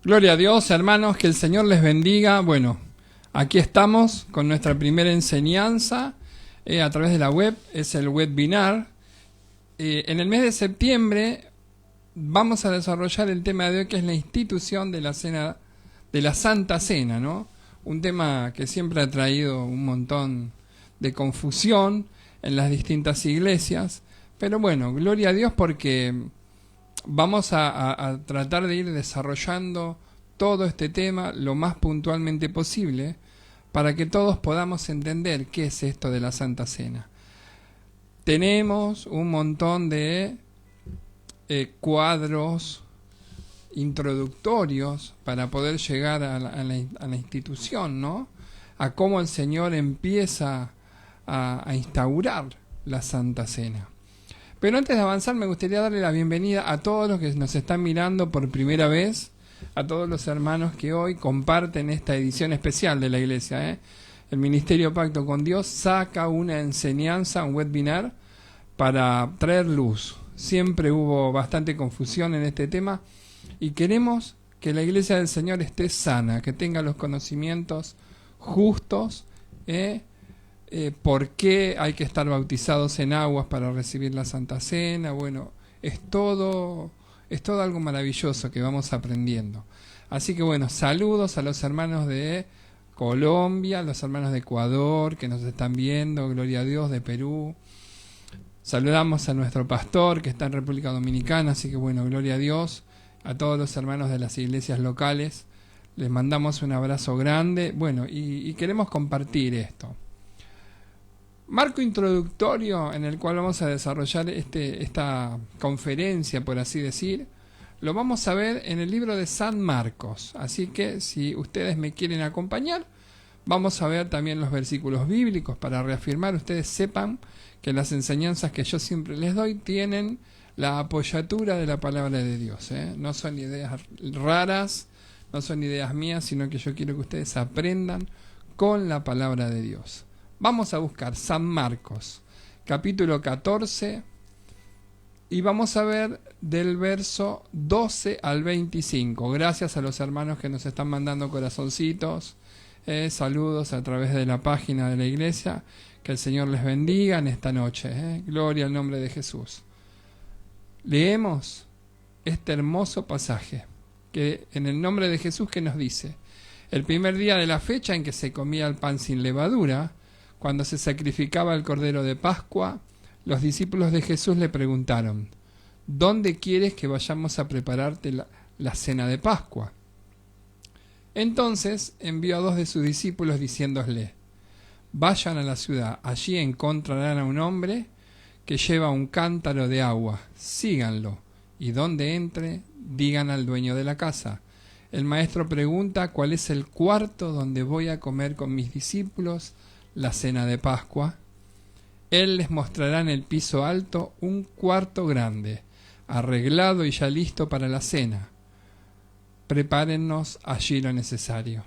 Gloria a Dios, hermanos, que el Señor les bendiga. Bueno, aquí estamos con nuestra primera enseñanza a través de la web, es el webinar. En el mes de septiembre vamos a desarrollar el tema de hoy, que es la institución de la cena, de la Santa Cena, ¿no? Un tema que siempre ha traído un montón de confusión en las distintas iglesias, pero bueno, gloria a Dios porque vamos a tratar de ir desarrollando todo este tema lo más puntualmente posible para que todos podamos entender qué es esto de la Santa Cena. Tenemos un montón de cuadros introductorios para poder llegar a la institución, ¿no? A cómo el Señor empieza a instaurar la Santa Cena. Pero antes de avanzar me gustaría darle la bienvenida a todos los que nos están mirando por primera vez, a todos los hermanos que hoy comparten esta edición especial de la iglesia. El Ministerio Pacto con Dios saca una enseñanza, un webinar, para traer luz. Siempre hubo bastante confusión en este tema y queremos que la iglesia del Señor esté sana, que tenga los conocimientos justos, por qué hay que estar bautizados en aguas para recibir la Santa Cena. Bueno, es todo algo maravilloso que vamos aprendiendo. Así que bueno, saludos a los hermanos de Colombia, a los hermanos de Ecuador que nos están viendo, gloria a Dios, de Perú. Saludamos a nuestro pastor que está en República Dominicana, así que bueno, gloria a Dios. A todos los hermanos de las iglesias locales les mandamos un abrazo grande. Bueno, y queremos compartir esto. Marco introductorio en el cual vamos a desarrollar esta conferencia, por así decir, lo vamos a ver en el libro de San Marcos. Así que si ustedes me quieren acompañar, vamos a ver también los versículos bíblicos para reafirmar. Ustedes sepan que las enseñanzas que yo siempre les doy tienen la apoyatura de la palabra de Dios. No son ideas raras, no son ideas mías, sino que yo quiero que ustedes aprendan con la palabra de Dios. Vamos a buscar San Marcos, capítulo 14, y vamos a ver del verso 12 al 25. Gracias a los hermanos que nos están mandando corazoncitos, saludos a través de la página de la iglesia. Que el Señor les bendiga en esta noche. Gloria al nombre de Jesús. Leemos este hermoso pasaje, que en el nombre de Jesús, que nos dice: el primer día de la fecha en que se comía el pan sin levadura, cuando se sacrificaba el cordero de Pascua, los discípulos de Jesús le preguntaron: ¿dónde quieres que vayamos a prepararte la cena de Pascua? Entonces envió a 2 de sus discípulos diciéndole: vayan a la ciudad, allí encontrarán a un hombre que lleva un cántaro de agua, síganlo, y donde entre, digan al dueño de la casa: el maestro pregunta cuál es el cuarto donde voy a comer con mis discípulos la cena de Pascua. Él les mostrará en el piso alto un cuarto grande, arreglado y ya listo para la cena. Prepárennos allí lo necesario.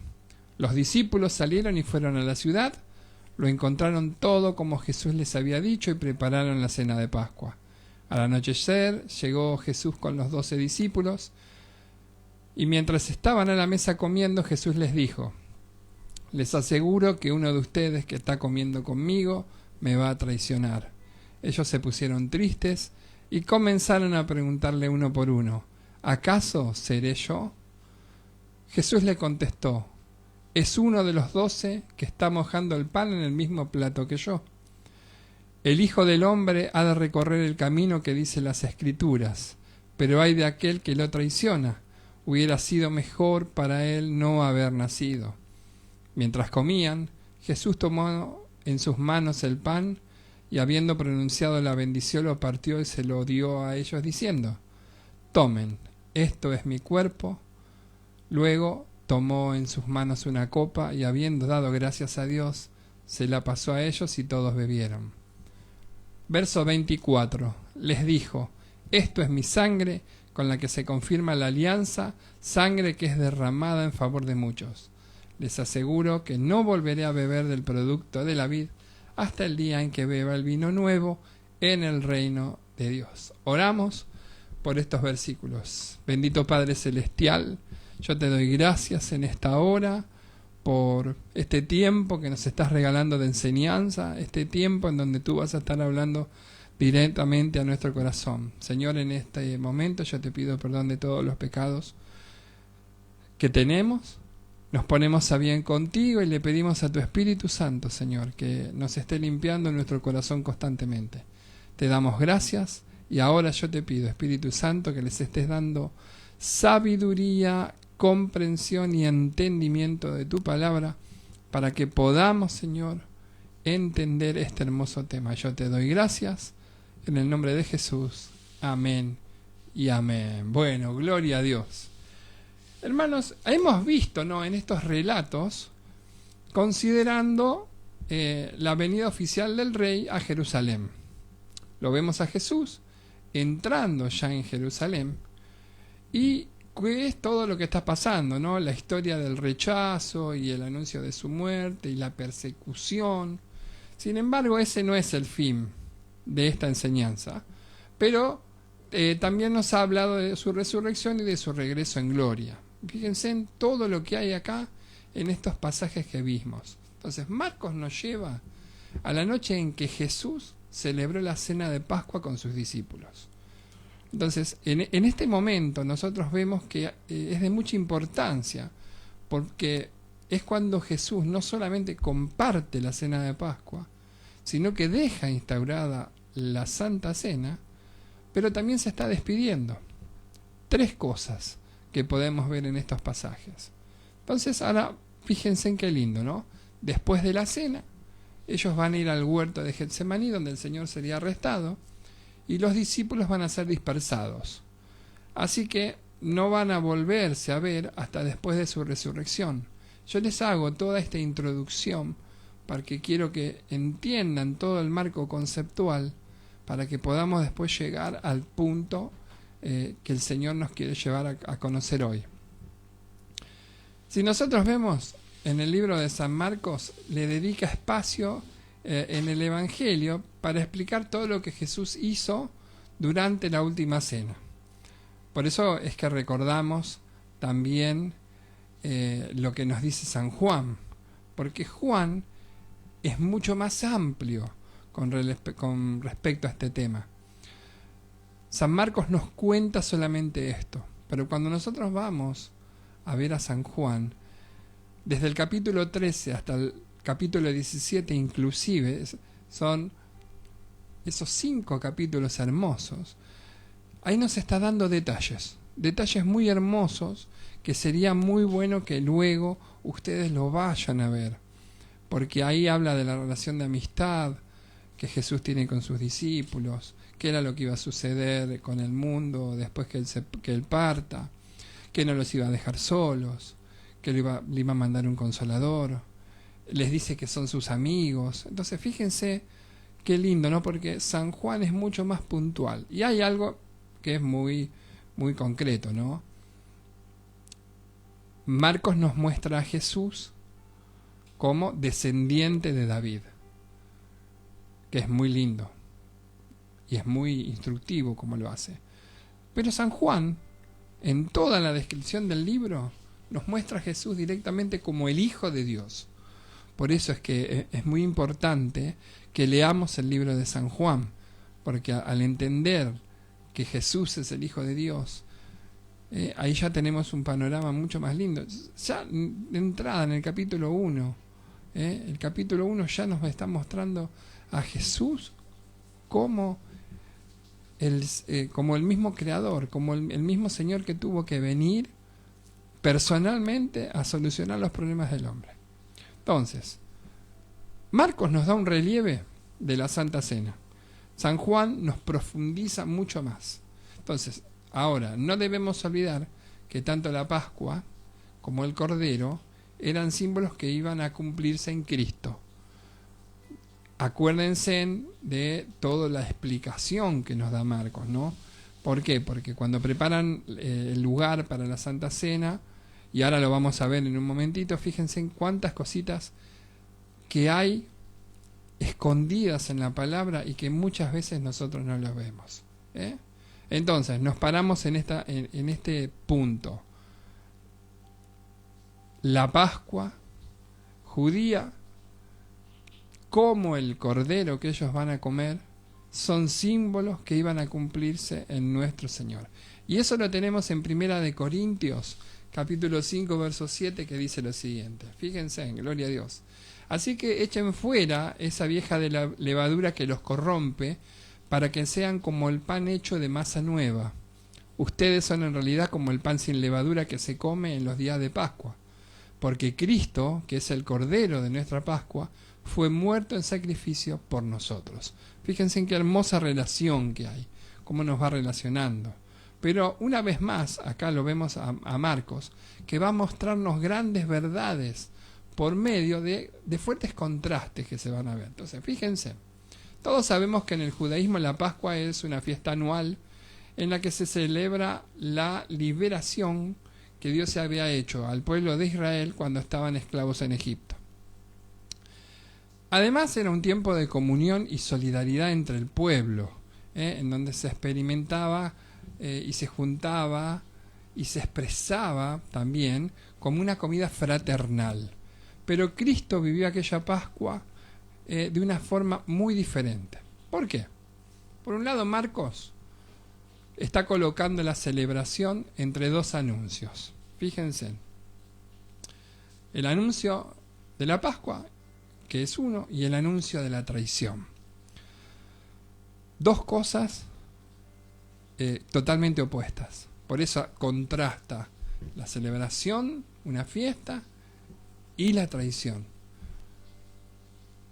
Los discípulos salieron y fueron a la ciudad. Lo encontraron todo como Jesús les había dicho y prepararon la cena de Pascua. Al anochecer llegó Jesús con los 12 discípulos y mientras estaban a la mesa comiendo, Jesús les dijo: les aseguro que uno de ustedes que está comiendo conmigo me va a traicionar. Ellos se pusieron tristes y comenzaron a preguntarle uno por uno: ¿acaso seré yo? Jesús le contestó: es uno de los 12 que está mojando el pan en el mismo plato que yo. El Hijo del Hombre ha de recorrer el camino que dice las Escrituras, pero ay de aquel que lo traiciona. Hubiera sido mejor para él no haber nacido. Mientras comían, Jesús tomó en sus manos el pan y, habiendo pronunciado la bendición, lo partió y se lo dio a ellos diciendo: tomen, esto es mi cuerpo. Luego tomó en sus manos una copa y, habiendo dado gracias a Dios, se la pasó a ellos y todos bebieron. Verso 24. Les dijo: esto es mi sangre con la que se confirma la alianza, sangre que es derramada en favor de muchos. Les aseguro que no volveré a beber del producto de la vid hasta el día en que beba el vino nuevo en el reino de Dios. Oramos por estos versículos. Bendito Padre Celestial, Yo te doy gracias en esta hora por este tiempo que nos estás regalando de enseñanza, este tiempo en donde tú vas a estar hablando directamente a nuestro corazón. Señor, en este momento yo te pido perdón de todos los pecados que tenemos. Nos ponemos a bien contigo y le pedimos a tu Espíritu Santo, Señor, que nos esté limpiando nuestro corazón constantemente. Te damos gracias y ahora yo te pido, Espíritu Santo, que les estés dando sabiduría, comprensión y entendimiento de tu palabra para que podamos, Señor, entender este hermoso tema. Yo te doy gracias en el nombre de Jesús. Amén y amén. Bueno, gloria a Dios. Hermanos, hemos visto, ¿no?, en estos relatos, considerando la venida oficial del rey a Jerusalén. Lo vemos a Jesús entrando ya en Jerusalén y qué es todo lo que está pasando, ¿no? La historia del rechazo y el anuncio de su muerte y la persecución. Sin embargo, ese no es el fin de esta enseñanza, pero también nos ha hablado de su resurrección y de su regreso en gloria. Fíjense en todo lo que hay acá en estos pasajes que vimos. Entonces, Marcos nos lleva a la noche en que Jesús celebró la cena de Pascua con sus discípulos. Entonces, en este momento nosotros vemos que es de mucha importancia, porque es cuando Jesús no solamente comparte la cena de Pascua, sino que deja instaurada la Santa Cena, pero también se está despidiendo. 3 cosas que podemos ver en estos pasajes. Entonces, ahora fíjense en qué lindo, ¿no? Después de la cena, ellos van a ir al huerto de Getsemaní, donde el Señor sería arrestado, y los discípulos van a ser dispersados. Así que no van a volverse a ver hasta después de su resurrección. Yo les hago toda esta introducción porque quiero que entiendan todo el marco conceptual para que podamos después llegar al punto que el Señor nos quiere llevar a conocer hoy. Si nosotros vemos en el libro de San Marcos, le dedica espacio en el Evangelio para explicar todo lo que Jesús hizo durante la última cena. Por eso es que recordamos también lo que nos dice San Juan, porque Juan es mucho más amplio con respecto a este tema. San Marcos nos cuenta solamente esto, pero cuando nosotros vamos a ver a San Juan, desde el capítulo 13 hasta el capítulo 17 inclusive, son esos 5 capítulos hermosos, ahí nos está dando detalles muy hermosos que sería muy bueno que luego ustedes lo vayan a ver, porque ahí habla de la relación de amistad que Jesús tiene con sus discípulos, qué era lo que iba a suceder con el mundo después que él parta, que no los iba a dejar solos, que le iba a mandar un consolador, les dice que son sus amigos. Entonces fíjense qué lindo, ¿no? Porque San Juan es mucho más puntual y hay algo que es muy, muy concreto, ¿no? Marcos nos muestra a Jesús como descendiente de David, que es muy lindo y es muy instructivo como lo hace. Pero San Juan, en toda la descripción del libro, nos muestra a Jesús directamente como el Hijo de Dios. Por eso es que es muy importante que leamos el libro de San Juan, porque al entender que Jesús es el Hijo de Dios, ahí ya tenemos un panorama mucho más lindo. Ya de entrada en el capítulo 1, el capítulo 1 ya nos está mostrando a Jesús como el mismo creador, como el mismo Señor que tuvo que venir personalmente a solucionar los problemas del hombre. Entonces, Marcos nos da un relieve de la Santa Cena. San Juan nos profundiza mucho más. Entonces, ahora, no debemos olvidar que tanto la Pascua como el Cordero eran símbolos que iban a cumplirse en Cristo. Acuérdense de toda la explicación que nos da Marcos, ¿no? ¿Por qué? Porque cuando preparan el lugar para la Santa Cena, y ahora lo vamos a ver en un momentito, fíjense en cuántas cositas que hay escondidas en la palabra y que muchas veces nosotros no las vemos. Entonces, nos paramos en este punto. la Pascua judía como el cordero que ellos van a comer son símbolos que iban a cumplirse en nuestro Señor. Y eso lo tenemos en Primera de Corintios, capítulo 5, verso 7, que dice lo siguiente. Fíjense, en gloria a Dios. Así que echen fuera esa vieja de la levadura que los corrompe, para que sean como el pan hecho de masa nueva. Ustedes son en realidad como el pan sin levadura que se come en los días de Pascua. Porque Cristo, que es el Cordero de nuestra Pascua, fue muerto en sacrificio por nosotros. Fíjense en qué hermosa relación que hay, cómo nos va relacionando. Pero una vez más, acá lo vemos a Marcos, que va a mostrarnos grandes verdades por medio de fuertes contrastes que se van a ver. Entonces, fíjense, todos sabemos que en el judaísmo la Pascua es una fiesta anual en la que se celebra la liberación que Dios se había hecho al pueblo de Israel cuando estaban esclavos en Egipto. Además, era un tiempo de comunión y solidaridad entre el pueblo, en donde se experimentaba y se juntaba y se expresaba también como una comida fraternal. Pero Cristo vivió aquella Pascua de una forma muy diferente. ¿Por qué? Por un lado, Marcos está colocando la celebración entre dos anuncios. Fíjense, el anuncio de la Pascua, que es uno, y el anuncio de la traición. Dos cosas totalmente opuestas. Por eso contrasta la celebración, una fiesta, y la traición.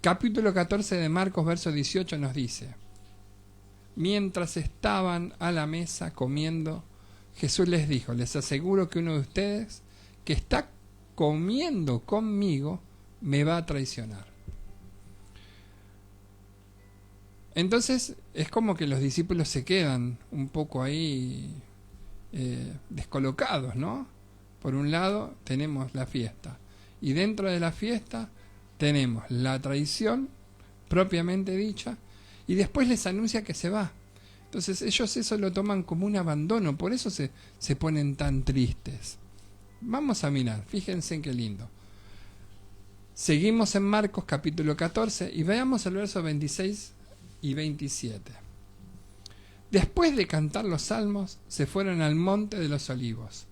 Capítulo 14 de Marcos, verso 18 nos dice: mientras estaban a la mesa comiendo, Jesús les dijo: les aseguro que uno de ustedes que está comiendo conmigo me va a traicionar. Entonces es como que los discípulos se quedan un poco ahí descolocados, ¿no? Por un lado tenemos la fiesta, y dentro de la fiesta tenemos la traición propiamente dicha, y después les anuncia que se va. Entonces ellos eso lo toman como un abandono, por eso se ponen tan tristes. Vamos a mirar, fíjense en qué lindo. Seguimos en Marcos capítulo 14 y veamos el verso 26 y 27. Después de cantar los salmos, se fueron al monte de los olivos.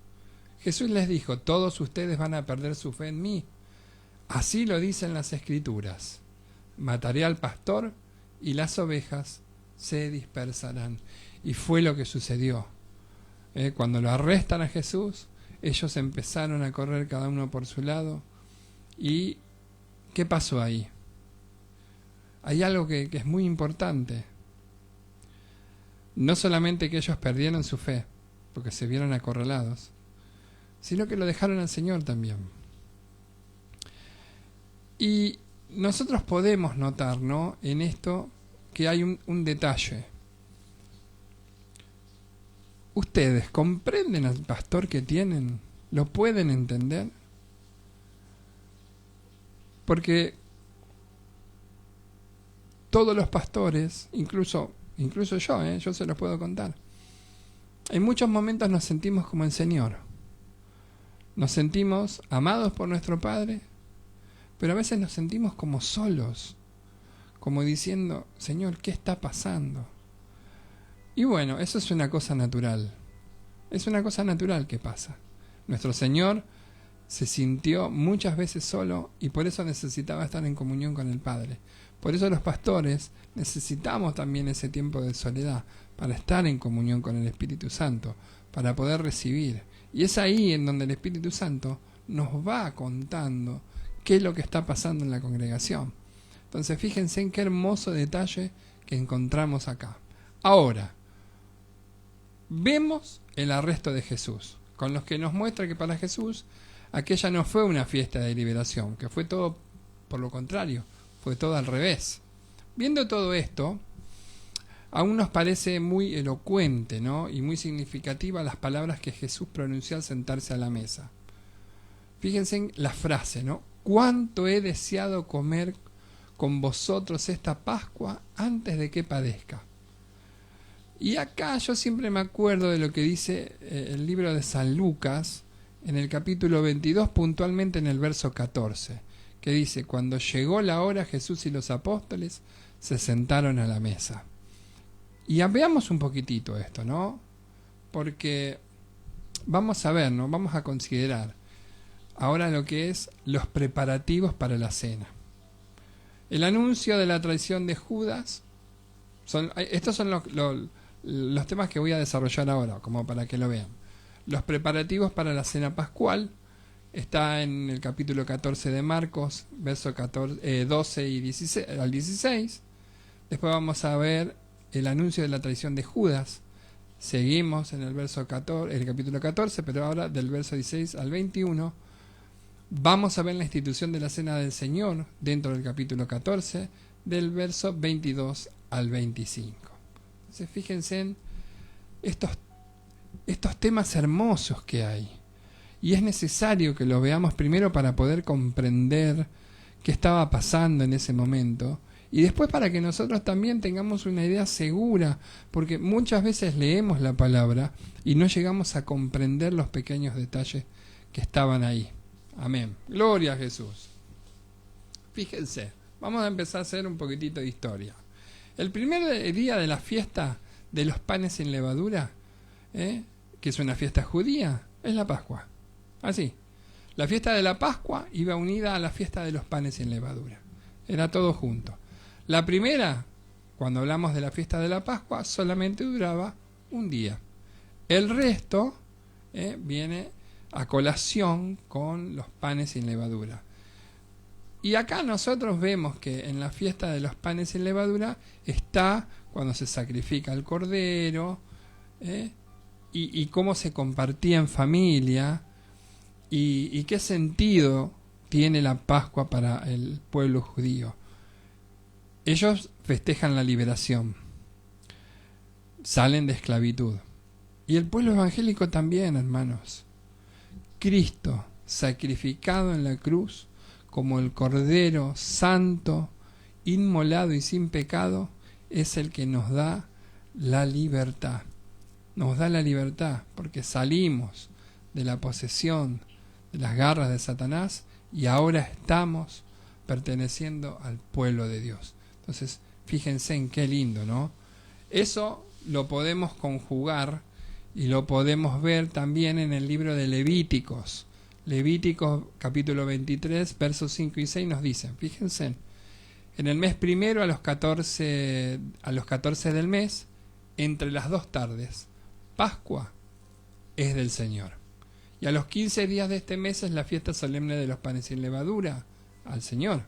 Jesús les dijo: todos ustedes van a perder su fe en mí. Así lo dicen las Escrituras. Mataré al pastor y las ovejas se dispersarán. Y fue lo que sucedió. Cuando lo arrestan a Jesús, ellos empezaron a correr cada uno por su lado. ¿Y qué pasó ahí? Hay algo que es muy importante. No solamente que ellos perdieron su fe, porque se vieron acorralados, sino que lo dejaron al Señor también. Y nosotros podemos notar, ¿no?, en esto que hay un detalle. ¿Ustedes comprenden al pastor que tienen? ¿Lo pueden entender? Porque todos los pastores, incluso yo se los puedo contar, en muchos momentos nos sentimos como el Señor. Nos sentimos amados por nuestro Padre, pero a veces nos sentimos como solos, como diciendo: Señor, ¿qué está pasando? Y bueno, eso es una cosa natural. Es una cosa natural que pasa. Nuestro Señor se sintió muchas veces solo y por eso necesitaba estar en comunión con el Padre. Por eso los pastores necesitamos también ese tiempo de soledad para estar en comunión con el Espíritu Santo, para poder recibir. Y es ahí en donde el Espíritu Santo nos va contando qué es lo que está pasando en la congregación. Entonces fíjense en qué hermoso detalle que encontramos acá. Ahora, vemos el arresto de Jesús, con los que nos muestra que para Jesús aquella no fue una fiesta de liberación, que fue todo por lo contrario, fue todo al revés. Viendo todo esto, aún nos parece muy elocuente, ¿no?, y muy significativa las palabras que Jesús pronunció al sentarse a la mesa. Fíjense en la frase, ¿no? ¿Cuánto he deseado comer con vosotros esta Pascua antes de que padezca? Y acá yo siempre me acuerdo de lo que dice el libro de San Lucas, en el capítulo 22, puntualmente en el verso 14, que dice: cuando llegó la hora, Jesús y los apóstoles se sentaron a la mesa. Y veamos un poquitito esto, ¿no? Porque vamos a ver, ¿no? Vamos a considerar ahora lo que es los preparativos para la cena. El anuncio de la traición de Judas, estos son los temas que voy a desarrollar ahora, como para que lo vean. Los preparativos para la cena pascual está en el capítulo 14 de Marcos, versos 12 y 16, al 16. Después vamos a ver el anuncio de la traición de Judas. Seguimos en el verso 14, el capítulo 14, pero ahora del verso 16 al 21. Vamos a ver la institución de la Cena del Señor dentro del capítulo 14, del verso 22 al 25. Entonces, fíjense en estos temas hermosos que hay. Y es necesario que lo veamos primero para poder comprender qué estaba pasando en ese momento. Y después para que nosotros también tengamos una idea segura, porque muchas veces leemos la palabra y no llegamos a comprender los pequeños detalles que estaban ahí. Amén. Gloria a Jesús. Fíjense, vamos a empezar a hacer un poquitito de historia. El primer día de la fiesta de los panes sin levadura, que es una fiesta judía, es la Pascua. Así. La fiesta de la Pascua iba unida a la fiesta de los panes sin levadura. Era todo junto. La primera, cuando hablamos de la fiesta de la Pascua, solamente duraba un día. El resto viene a colación con los panes sin levadura. Y acá nosotros vemos que en la fiesta de los panes sin levadura está cuando se sacrifica el cordero, y cómo se compartía en familia, y qué sentido tiene la Pascua para el pueblo judío. Ellos festejan la liberación, salen de esclavitud. Y el pueblo evangélico también, hermanos. Cristo, sacrificado en la cruz, como el Cordero Santo, inmolado y sin pecado, es el que nos da la libertad. Nos da la libertad porque salimos de la posesión, de las garras de Satanás, y ahora estamos perteneciendo al pueblo de Dios. Entonces, fíjense en qué lindo, ¿no? Eso lo podemos conjugar y lo podemos ver también en el libro de Levíticos. Levíticos capítulo 23, versos 5 y 6 nos dicen, fíjense, en el mes primero a los 14 del mes, entre las 2 tardes, Pascua es del Señor. Y a los 15 días de este mes es la fiesta solemne de los panes sin levadura al Señor.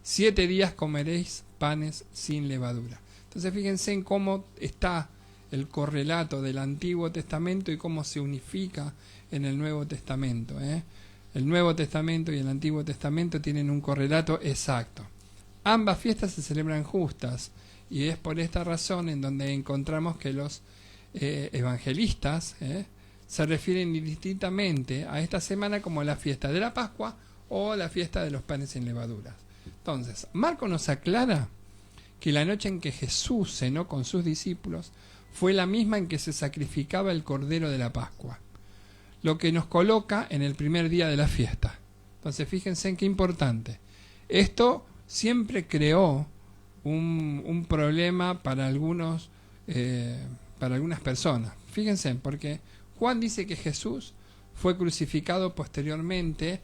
7 días comeréis panes sin levadura. Entonces fíjense en cómo está el correlato del Antiguo Testamento y cómo se unifica en el Nuevo Testamento. El Nuevo Testamento y el Antiguo Testamento tienen un correlato exacto. Ambas fiestas se celebran justas, y es por esta razón en donde encontramos que los evangelistas se refieren indistintamente a esta semana como la fiesta de la Pascua o la fiesta de los panes sin levaduras. Entonces, Marcos nos aclara que la noche en que Jesús cenó con sus discípulos fue la misma en que se sacrificaba el Cordero de la Pascua, lo que nos coloca en el primer día de la fiesta. Entonces, fíjense en qué importante. Esto siempre creó un problema para algunas personas. Fíjense, porque Juan dice que Jesús fue crucificado posteriormente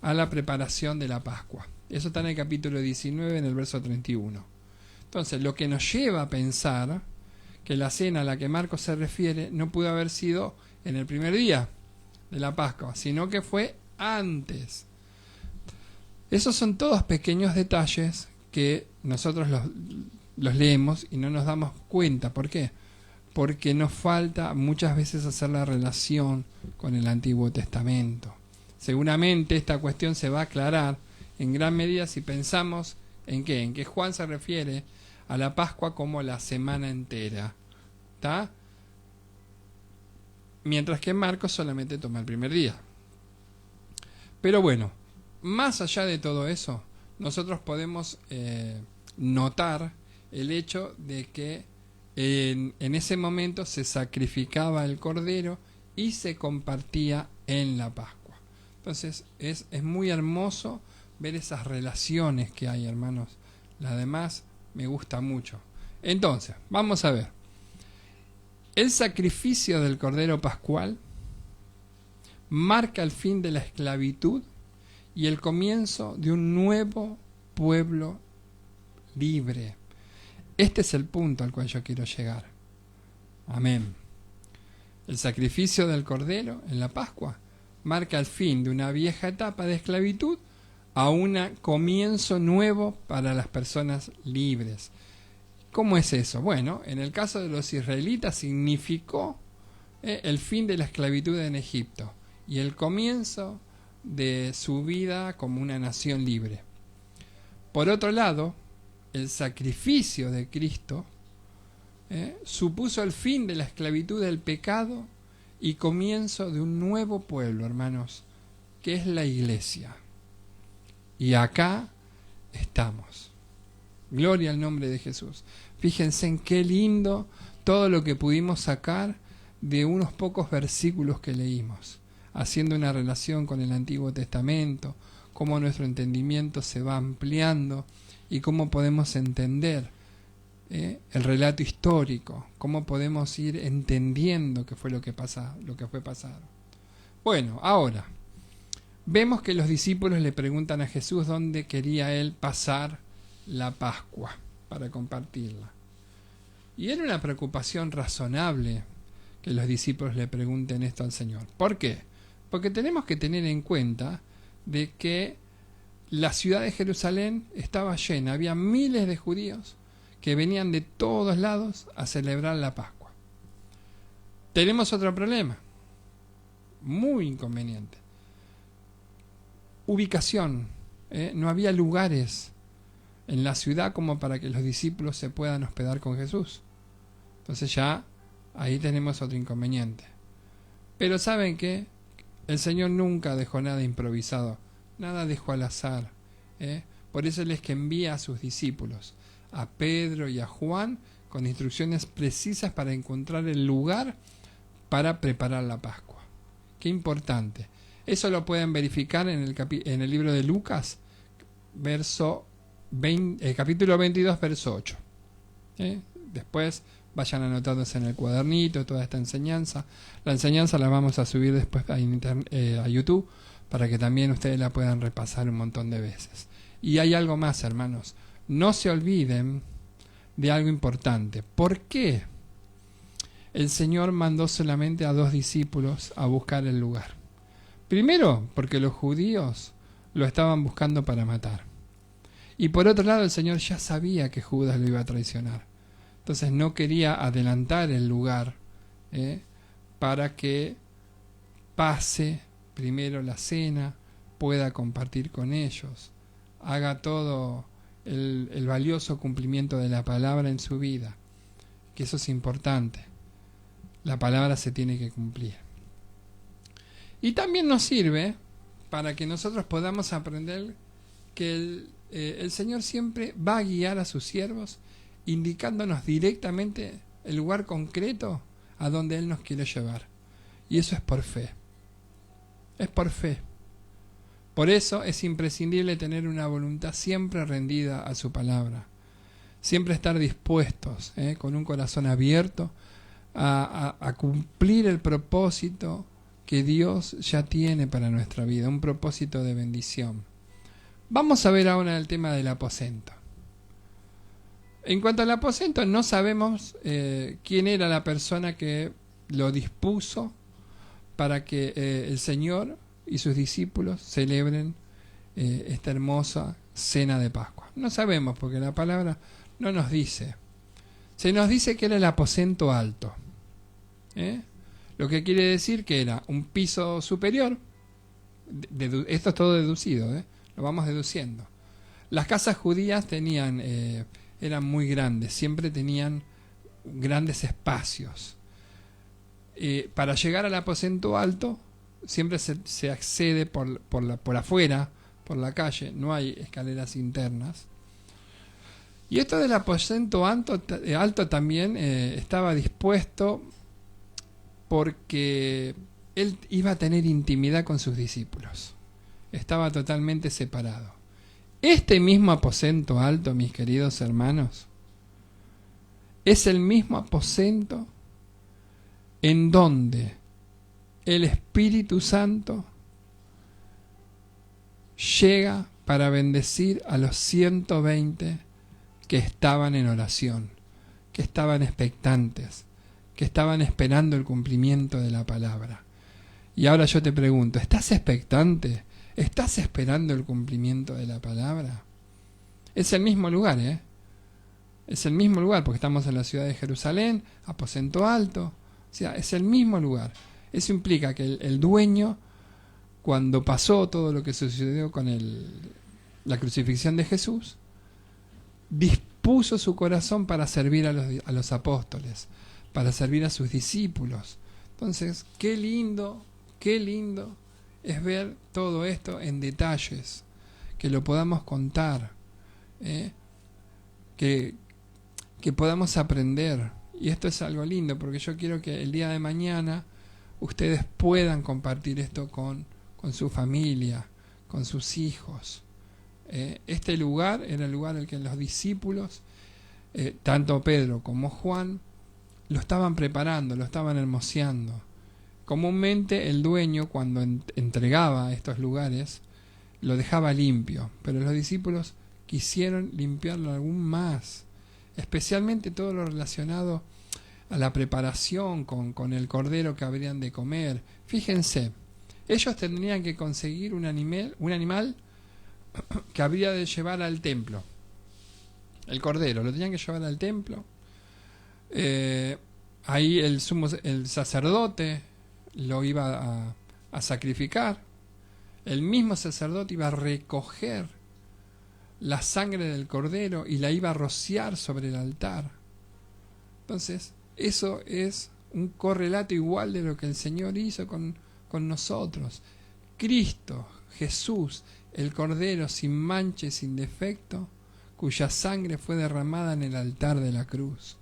a la preparación de la Pascua. Eso está en el capítulo 19, en el verso 31. Entonces, lo que nos lleva a pensar que la cena a la que Marcos se refiere no pudo haber sido en el primer día de la Pascua, sino que fue antes. Esos son todos pequeños detalles que nosotros los leemos y no nos damos cuenta. ¿Por qué? Porque nos falta muchas veces hacer la relación con el Antiguo Testamento. Seguramente esta cuestión se va a aclarar en gran medida si pensamos en qué, en que Juan se refiere a la Pascua como la semana entera, ¿está? Mientras que Marcos solamente toma el primer día. Pero bueno, más allá de todo eso, nosotros podemos notar el hecho de que en ese momento se sacrificaba el cordero y se compartía en la Pascua. Entonces es muy hermoso ver esas relaciones que hay, hermanos. La demás me gusta mucho. Entonces, vamos a ver. El sacrificio del Cordero Pascual marca el fin de la esclavitud y el comienzo de un nuevo pueblo libre. Este es el punto al cual yo quiero llegar. Amén. El sacrificio del Cordero en la Pascua marca el fin de una vieja etapa de esclavitud a un comienzo nuevo para las personas libres. ¿Cómo es eso? Bueno, en el caso de los israelitas significó el fin de la esclavitud en Egipto y el comienzo de su vida como una nación libre. Por otro lado, el sacrificio de Cristo supuso el fin de la esclavitud del pecado y comienzo de un nuevo pueblo, hermanos, que es la iglesia. Y acá estamos. Gloria al nombre de Jesús. Fíjense en qué lindo todo lo que pudimos sacar de unos pocos versículos que leímos, haciendo una relación con el Antiguo Testamento, cómo nuestro entendimiento se va ampliando y cómo podemos entender el relato histórico, cómo podemos ir entendiendo qué fue lo que fue pasado. Bueno, ahora vemos que los discípulos le preguntan a Jesús dónde quería él pasar la Pascua para compartirla. Y era una preocupación razonable que los discípulos le pregunten esto al Señor. ¿Por qué? Porque tenemos que tener en cuenta de que la ciudad de Jerusalén estaba llena, había miles de judíos que venían de todos lados a celebrar la Pascua. Tenemos otro problema, muy inconveniente. Ubicación. No había lugares en la ciudad como para que los discípulos se puedan hospedar con Jesús. Entonces ya ahí tenemos otro inconveniente. Pero ¿saben qué? El Señor nunca dejó nada improvisado, nada dejó al azar. Por eso Él es que envía a sus discípulos, a Pedro y a Juan, con instrucciones precisas para encontrar el lugar para preparar la Pascua. Qué importante. Eso lo pueden verificar en el libro de Lucas, capítulo 22, verso 8. Después vayan anotándose en el cuadernito toda esta enseñanza. La enseñanza la vamos a subir después a YouTube para que también ustedes la puedan repasar un montón de veces. Y hay algo más, hermanos. No se olviden de algo importante. ¿Por qué el Señor mandó solamente a 2 discípulos a buscar el lugar? Primero, porque los judíos lo estaban buscando para matar. Y por otro lado, el Señor ya sabía que Judas lo iba a traicionar. Entonces no quería adelantar el lugar para que pase primero la cena, pueda compartir con ellos, haga todo el valioso cumplimiento de la palabra en su vida. Que eso es importante. La palabra se tiene que cumplir. Y también nos sirve para que nosotros podamos aprender que el Señor siempre va a guiar a sus siervos indicándonos directamente el lugar concreto a donde Él nos quiere llevar. Y eso es por fe. Es por fe. Por eso es imprescindible tener una voluntad siempre rendida a su palabra. Siempre estar dispuestos, con un corazón abierto, a cumplir el propósito que Dios ya tiene para nuestra vida, un propósito de bendición. Vamos a ver ahora el tema del aposento. En cuanto al aposento, no sabemos quién era la persona que lo dispuso para que el Señor y sus discípulos celebren esta hermosa cena de Pascua. No sabemos porque la palabra no nos dice. Se nos dice que era el aposento alto. Lo que quiere decir que era un piso superior. Esto es todo deducido, lo vamos deduciendo. Las casas judías eran muy grandes, siempre tenían grandes espacios. Para llegar al aposento alto, siempre se accede por afuera, por la calle, no hay escaleras internas. Y esto del aposento alto también estaba dispuesto porque Él iba a tener intimidad con sus discípulos. estaba totalmente separado. Este mismo aposento alto, mis queridos hermanos, es el mismo aposento en donde el Espíritu Santo llega para bendecir a los 120 que estaban en oración, que estaban expectantes, que estaban esperando el cumplimiento de la palabra. Y ahora yo te pregunto, ¿estás expectante? ¿Estás esperando el cumplimiento de la palabra? Es el mismo lugar, ¿eh? Es el mismo lugar, porque estamos en la ciudad de Jerusalén, aposento alto. O sea, es el mismo lugar. Eso implica que el dueño, cuando pasó todo lo que sucedió con la crucifixión de Jesús, dispuso su corazón para servir a los apóstoles, para servir a sus discípulos. Entonces, qué lindo es ver todo esto en detalles, que lo podamos contar, que podamos aprender. Y esto es algo lindo, porque yo quiero que el día de mañana ustedes puedan compartir esto con su familia, con sus hijos. Este lugar era el lugar en el que los discípulos, tanto Pedro como Juan, lo estaban preparando, lo estaban hermoseando. Comúnmente el dueño, cuando entregaba estos lugares, lo dejaba limpio, pero los discípulos quisieron limpiarlo aún más, especialmente todo lo relacionado a la preparación con el cordero que habrían de comer. Fíjense, ellos tendrían que conseguir un animal que habría de llevar al templo. El cordero lo tenían que llevar al templo. Ahí el sacerdote lo iba a sacrificar. El mismo sacerdote iba a recoger la sangre del cordero y la iba a rociar sobre el altar. Entonces, eso es un correlato igual de lo que el Señor hizo con nosotros. Cristo, Jesús, el cordero sin mancha y sin defecto, cuya sangre fue derramada en el altar de la cruz.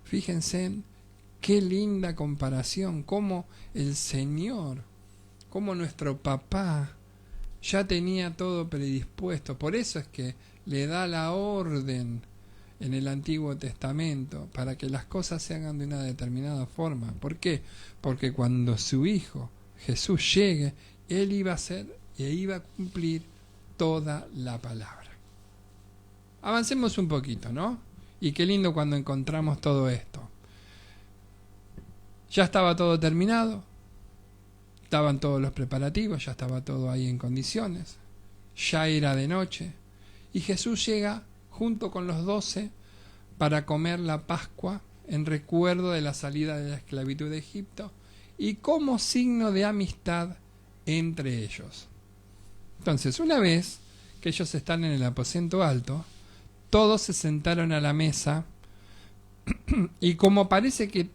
Fíjense qué linda comparación, cómo el Señor, cómo nuestro papá ya tenía todo predispuesto. Por eso es que le da la orden en el Antiguo Testamento para que las cosas se hagan de una determinada forma. ¿Por qué? Porque cuando su Hijo Jesús llegue, Él iba a hacer e iba a cumplir toda la palabra. Avancemos un poquito, ¿no? Y qué lindo cuando encontramos todo esto. Ya estaba todo terminado, estaban todos los preparativos, ya estaba todo ahí en condiciones, ya era de noche, y Jesús llega junto con los 12 para comer la Pascua en recuerdo de la salida de la esclavitud de Egipto y como signo de amistad entre ellos. Entonces, una vez que ellos están en el aposento alto, todos se sentaron a la mesa y como parece que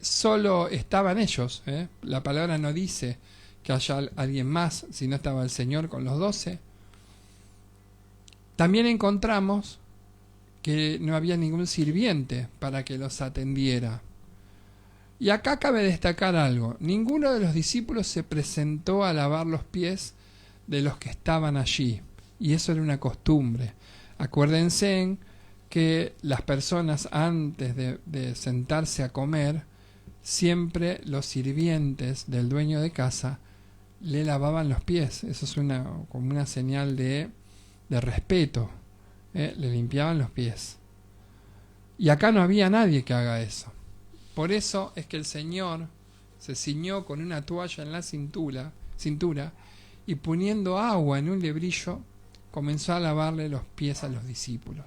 solo estaban ellos, la palabra no dice que haya alguien más, sino estaba el Señor con los 12, también encontramos que no había ningún sirviente para que los atendiera. Y acá cabe destacar algo: ninguno de los discípulos se presentó a lavar los pies de los que estaban allí, y eso era una costumbre. Acuérdense que las personas antes de sentarse a comer, siempre los sirvientes del dueño de casa le lavaban los pies. Eso es como una señal de respeto. Le limpiaban los pies. Y acá no había nadie que haga eso. Por eso es que el Señor se ciñó con una toalla en la cintura y poniendo agua en un lebrillo comenzó a lavarle los pies a los discípulos.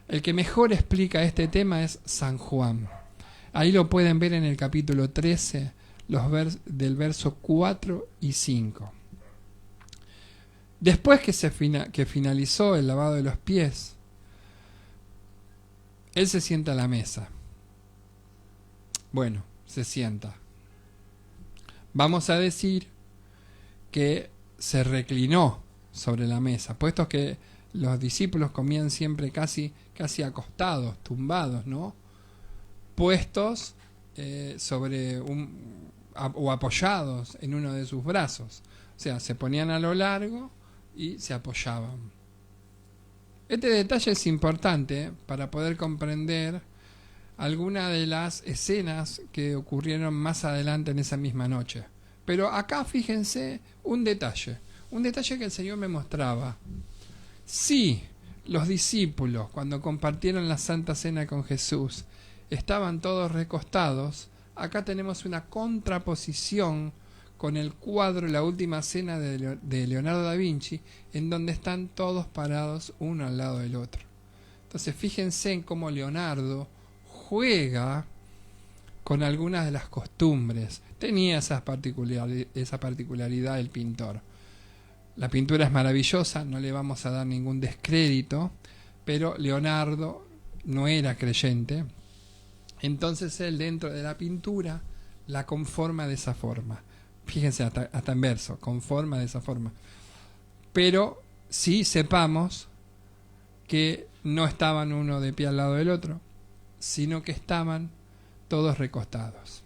El que mejor explica este tema es San Juan. Ahí lo pueden ver en el capítulo 13, del verso 4 y 5. Después que finalizó el lavado de los pies, él se sienta a la mesa. Bueno, se sienta. Vamos a decir que se reclinó sobre la mesa, puesto que los discípulos comían siempre casi acostados, tumbados, ¿no? Puestos sobre o apoyados en uno de sus brazos. O sea, se ponían a lo largo y se apoyaban. Este detalle es importante para poder comprender algunas de las escenas que ocurrieron más adelante en esa misma noche. Pero acá fíjense un detalle que el Señor me mostraba. Si los discípulos, cuando compartieron la Santa Cena con Jesús, estaban todos recostados, acá tenemos una contraposición con el cuadro La Última Cena de Leonardo da Vinci, en donde están todos parados uno al lado del otro. Entonces fíjense en cómo Leonardo juega con algunas de las costumbres. Tenía esa particularidad el pintor. La pintura es maravillosa, no le vamos a dar ningún descrédito, pero Leonardo no era creyente. Entonces él, dentro de la pintura, la conforma de esa forma. Fíjense, hasta en verso, conforma de esa forma. Pero sí sepamos que no estaban uno de pie al lado del otro, sino que estaban todos recostados.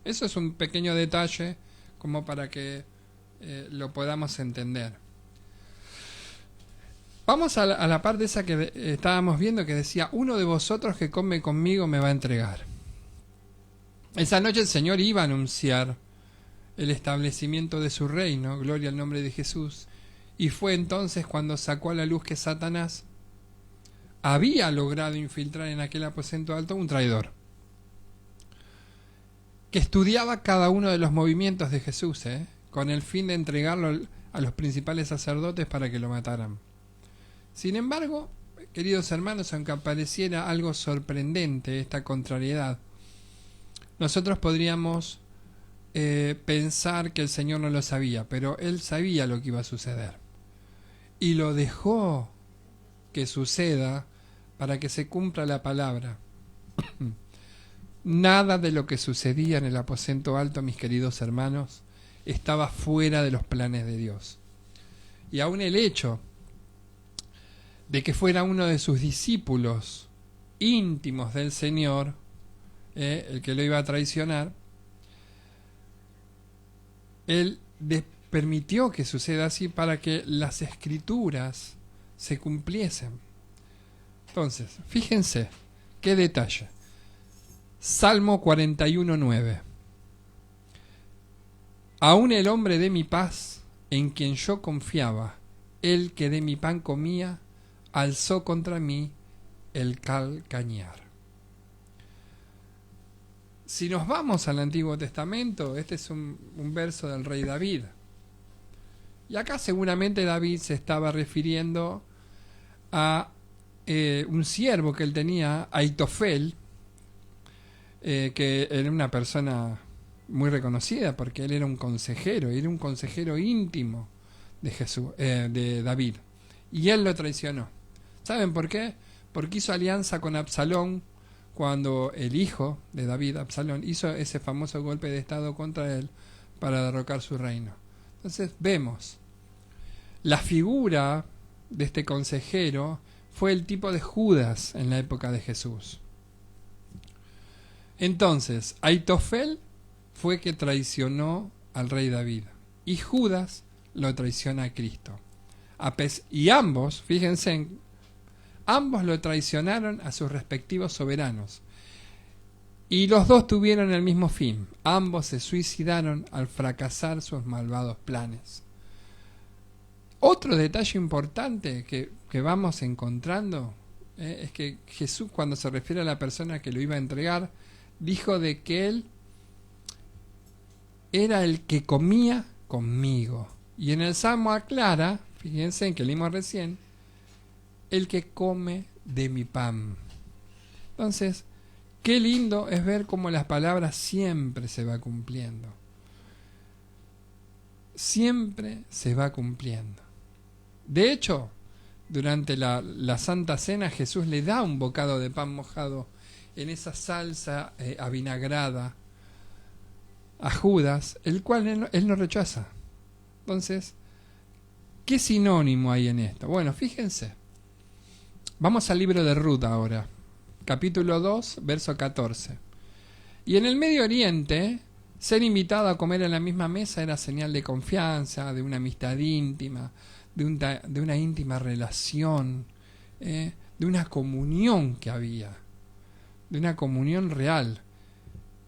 Eso es un pequeño detalle como para que lo podamos entender. Vamos a la parte esa que estábamos viendo, que decía: uno de vosotros que come conmigo me va a entregar. Esa noche el Señor iba a anunciar el establecimiento de su reino, gloria al nombre de Jesús, y fue entonces cuando sacó a la luz que Satanás había logrado infiltrar en aquel aposento alto un traidor, que estudiaba cada uno de los movimientos de Jesús, con el fin de entregarlo a los principales sacerdotes para que lo mataran. Sin embargo, queridos hermanos, aunque pareciera algo sorprendente esta contrariedad, nosotros podríamos pensar que el Señor no lo sabía, pero Él sabía lo que iba a suceder. Y lo dejó que suceda para que se cumpla la palabra. Nada de lo que sucedía en el aposento alto, mis queridos hermanos, estaba fuera de los planes de Dios. Y aún el hecho de que fuera uno de sus discípulos íntimos del Señor, el que lo iba a traicionar, Él permitió que suceda así para que las escrituras se cumpliesen. Entonces, fíjense, qué detalle. Salmo 41:9. Aún el hombre de mi paz, en quien yo confiaba, el que de mi pan comía, alzó contra mí el calcañar. Si nos vamos al Antiguo Testamento, este es un verso del rey David. Y acá seguramente David se estaba refiriendo a un siervo que él tenía, Aitofel, que era una persona muy reconocida porque él era un consejero íntimo de de David. Y él lo traicionó. ¿Saben por qué? Porque hizo alianza con Absalón cuando el hijo de David, Absalón, hizo ese famoso golpe de estado contra él para derrocar su reino. Entonces vemos, la figura de este consejero fue el tipo de Judas en la época de Jesús. Entonces, Aitofel fue que traicionó al rey David y Judas lo traiciona a Cristo. Y ambos, fíjense, ambos lo traicionaron a sus respectivos soberanos. Y los dos tuvieron el mismo fin. Ambos se suicidaron al fracasar sus malvados planes. Otro detalle importante que vamos encontrando es que Jesús, cuando se refiere a la persona que lo iba a entregar, dijo de que él era el que comía conmigo. Y en el Salmo aclara, fíjense en que leímos recién, el que come de mi pan. Entonces, qué lindo es ver cómo las palabras siempre se va cumpliendo. Siempre se va cumpliendo. De hecho, durante la Santa Cena, Jesús le da un bocado de pan mojado en esa salsa avinagrada a Judas, el cual él no rechaza. Entonces, ¿qué sinónimo hay en esto? Bueno, fíjense. Vamos al libro de Ruth ahora, capítulo 2, verso 14. Y en el Medio Oriente Ser invitado a comer en la misma mesa era señal de confianza, de una amistad íntima, de una íntima relación, de una comunión que había, de una comunión real.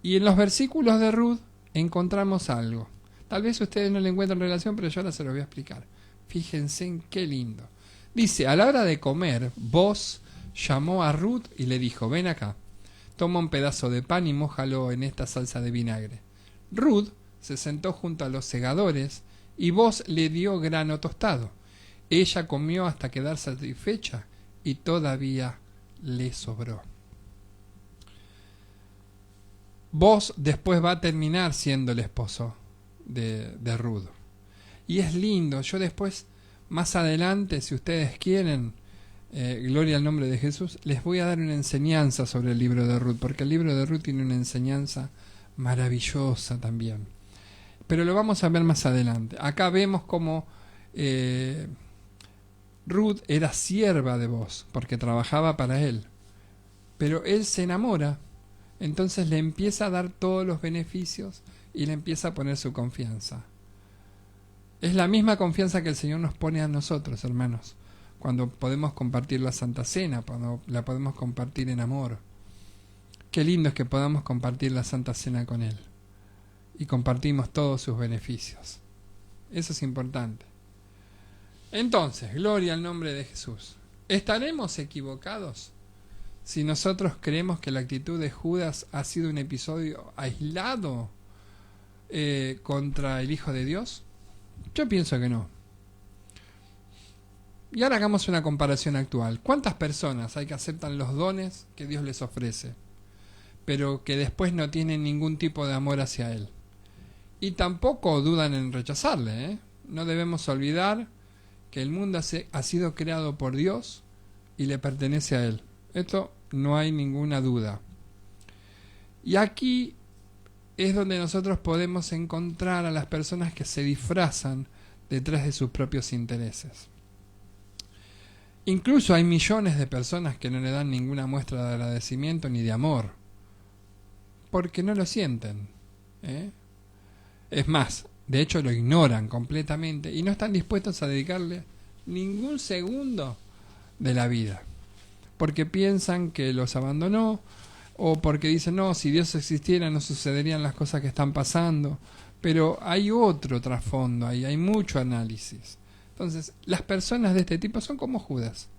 Y en los versículos de Ruth encontramos algo. Tal vez ustedes no le encuentren relación, pero yo ahora se lo voy a explicar. Fíjense en qué lindo. Dice, a la hora de comer, Boaz llamó a Ruth y le dijo, ven acá, toma un pedazo de pan y mójalo en esta salsa de vinagre. Ruth se sentó junto a los segadores y Boaz le dio grano tostado. Ella comió hasta quedar satisfecha y todavía le sobró. Boaz después va a terminar siendo el esposo de Ruth. Y es lindo. Yo después, más adelante, si ustedes quieren, gloria al nombre de Jesús, les voy a dar una enseñanza sobre el libro de Ruth, porque el libro de Ruth tiene una enseñanza maravillosa también. Pero lo vamos a ver más adelante. Acá vemos cómo Ruth era sierva de Boaz, porque trabajaba para él. Pero él se enamora, entonces le empieza a dar todos los beneficios y le empieza a poner su confianza. Es la misma confianza que el Señor nos pone a nosotros, hermanos, cuando podemos compartir la Santa Cena, cuando la podemos compartir en amor. Qué lindo es que podamos compartir la Santa Cena con Él y compartimos todos sus beneficios. Eso es importante. Entonces, gloria al nombre de Jesús. ¿Estaremos equivocados si nosotros creemos que la actitud de Judas ha sido un episodio aislado contra el Hijo de Dios? Yo pienso que no. Y ahora hagamos una comparación actual. ¿Cuántas personas hay que aceptan los dones que Dios les ofrece, pero que después no tienen ningún tipo de amor hacia Él? Y tampoco dudan en rechazarle, ¿eh? No debemos olvidar que el mundo ha sido creado por Dios y le pertenece a Él. Esto no hay ninguna duda. Y aquí es donde nosotros podemos encontrar a las personas que se disfrazan detrás de sus propios intereses. Incluso hay millones de personas que no le dan ninguna muestra de agradecimiento ni de amor, porque no lo sienten, ¿eh? Es más, de hecho lo ignoran completamente y no están dispuestos a dedicarle ningún segundo de la vida, porque piensan que los abandonó, o porque dicen, no, si Dios existiera no sucederían las cosas que están pasando. Pero hay otro trasfondo ahí, hay mucho análisis. Entonces, las personas de este tipo son como Judas,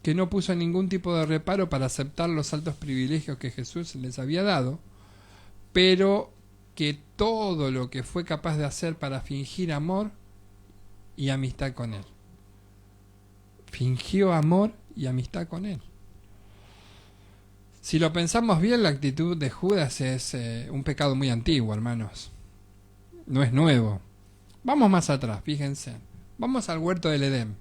que no puso ningún tipo de reparo para aceptar los altos privilegios que Jesús les había dado, pero que todo lo que fue capaz de hacer para fingir amor y amistad con Él. Fingió amor y amistad con Él. Si lo pensamos bien, la actitud de Judas es un pecado muy antiguo, hermanos. No es nuevo. Vamos más atrás, fíjense. Vamos al huerto del Edén.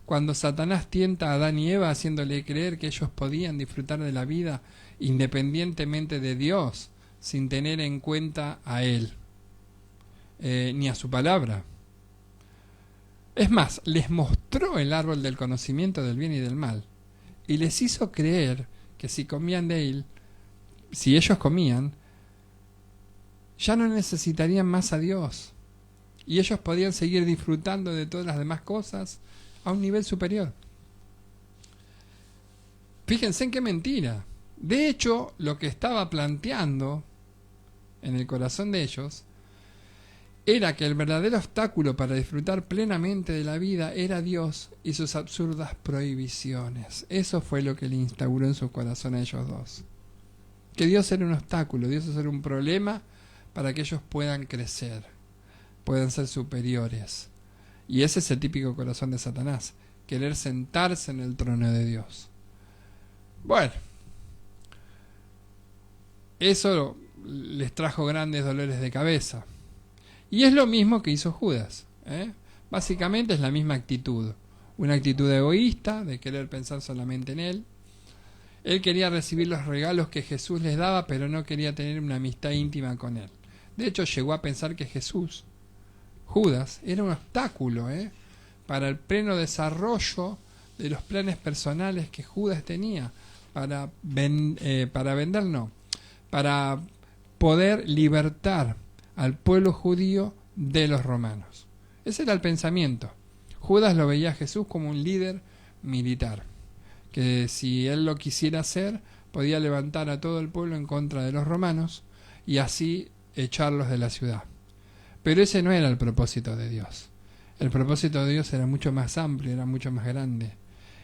Cuando Satanás tienta a Adán y Eva haciéndole creer que ellos podían disfrutar de la vida independientemente de Dios, sin tener en cuenta a Él, ni a su palabra. Es más, les mostró el árbol del conocimiento del bien y del mal, y les hizo creer que si comían de él, si ellos comían, ya no necesitarían más a Dios, y ellos podían seguir disfrutando de todas las demás cosas a un nivel superior. Fíjense en qué mentira. De hecho, lo que estaba planteando en el corazón de ellos era que el verdadero obstáculo para disfrutar plenamente de la vida era Dios y sus absurdas prohibiciones. Eso fue lo que le instauró en su corazón a ellos dos. Que Dios era un obstáculo, Dios era un problema para que ellos puedan crecer, puedan ser superiores. Y ese es el típico corazón de Satanás, querer sentarse en el trono de Dios. Bueno, eso les trajo grandes dolores de cabeza. Y es lo mismo que hizo Judas, ¿eh? Básicamente es la misma actitud. Una actitud egoísta, de querer pensar solamente en él. Él quería recibir los regalos que Jesús les daba, pero no quería tener una amistad íntima con él. De hecho, llegó a pensar que Judas, era un obstáculo, para el pleno desarrollo de los planes personales que Judas tenía para poder libertar al pueblo judío de los romanos. Ese era el pensamiento. Judas lo veía a Jesús como un líder militar, que si él lo quisiera hacer, podía levantar a todo el pueblo en contra de los romanos y así echarlos de la ciudad. Pero ese no era el propósito de Dios. El propósito de Dios era mucho más amplio, era mucho más grande.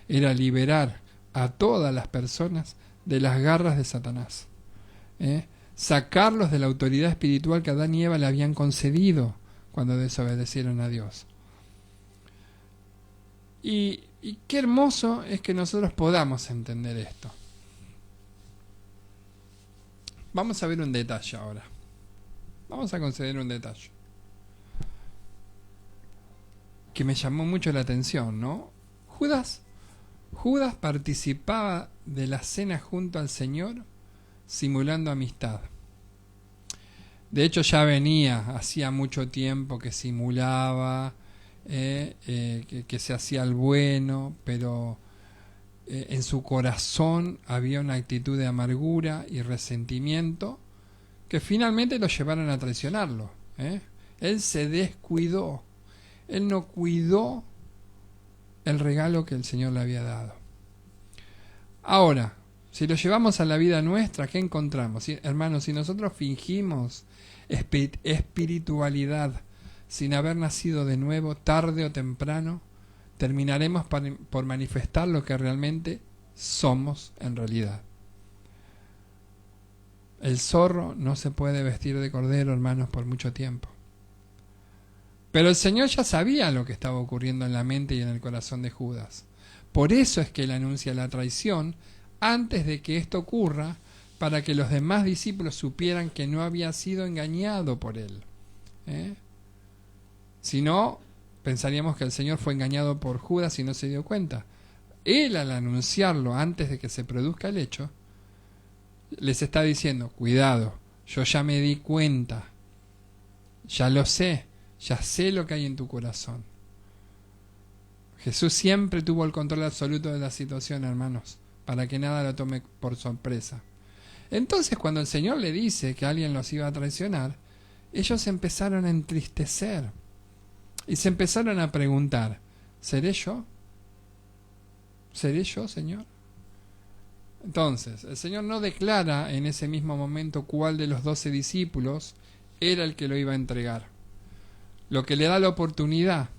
Era liberar a todas las personas de las garras de Satanás. Sacarlos de la autoridad espiritual que Adán y Eva le habían concedido cuando desobedecieron a Dios. Y qué hermoso es que nosotros podamos entender esto. Vamos a ver un detalle ahora. Vamos a considerar un detalle que me llamó mucho la atención, ¿no? Judas participaba de la cena junto al Señor simulando amistad. De hecho ya hacía mucho tiempo que simulaba, que se hacía el bueno, pero en su corazón había una actitud de amargura y resentimiento que finalmente lo llevaron a traicionarlo. Él se descuidó, él no cuidó el regalo que el Señor le había dado. Ahora, si lo llevamos a la vida nuestra, ¿qué encontramos? Hermanos, si nosotros fingimos espiritualidad sin haber nacido de nuevo, tarde o temprano, terminaremos por manifestar lo que realmente somos en realidad. El zorro no se puede vestir de cordero, hermanos, por mucho tiempo. Pero el Señor ya sabía lo que estaba ocurriendo en la mente y en el corazón de Judas. Por eso es que Él anuncia la traición antes de que esto ocurra, para que los demás discípulos supieran que no había sido engañado por Él. Si no, pensaríamos que el Señor fue engañado por Judas y no se dio cuenta. Él, al anunciarlo antes de que se produzca el hecho, les está diciendo, cuidado, yo ya me di cuenta, ya lo sé, ya sé lo que hay en tu corazón. Jesús siempre tuvo el control absoluto de la situación, hermanos, para que nada lo tome por sorpresa. Entonces, cuando el Señor le dice que alguien los iba a traicionar, ellos empezaron a entristecer y se empezaron a preguntar, ¿seré yo? ¿Seré yo, Señor? Entonces, el Señor no declara en ese mismo momento cuál de los 12 discípulos era el que lo iba a entregar. Lo que le da la oportunidad,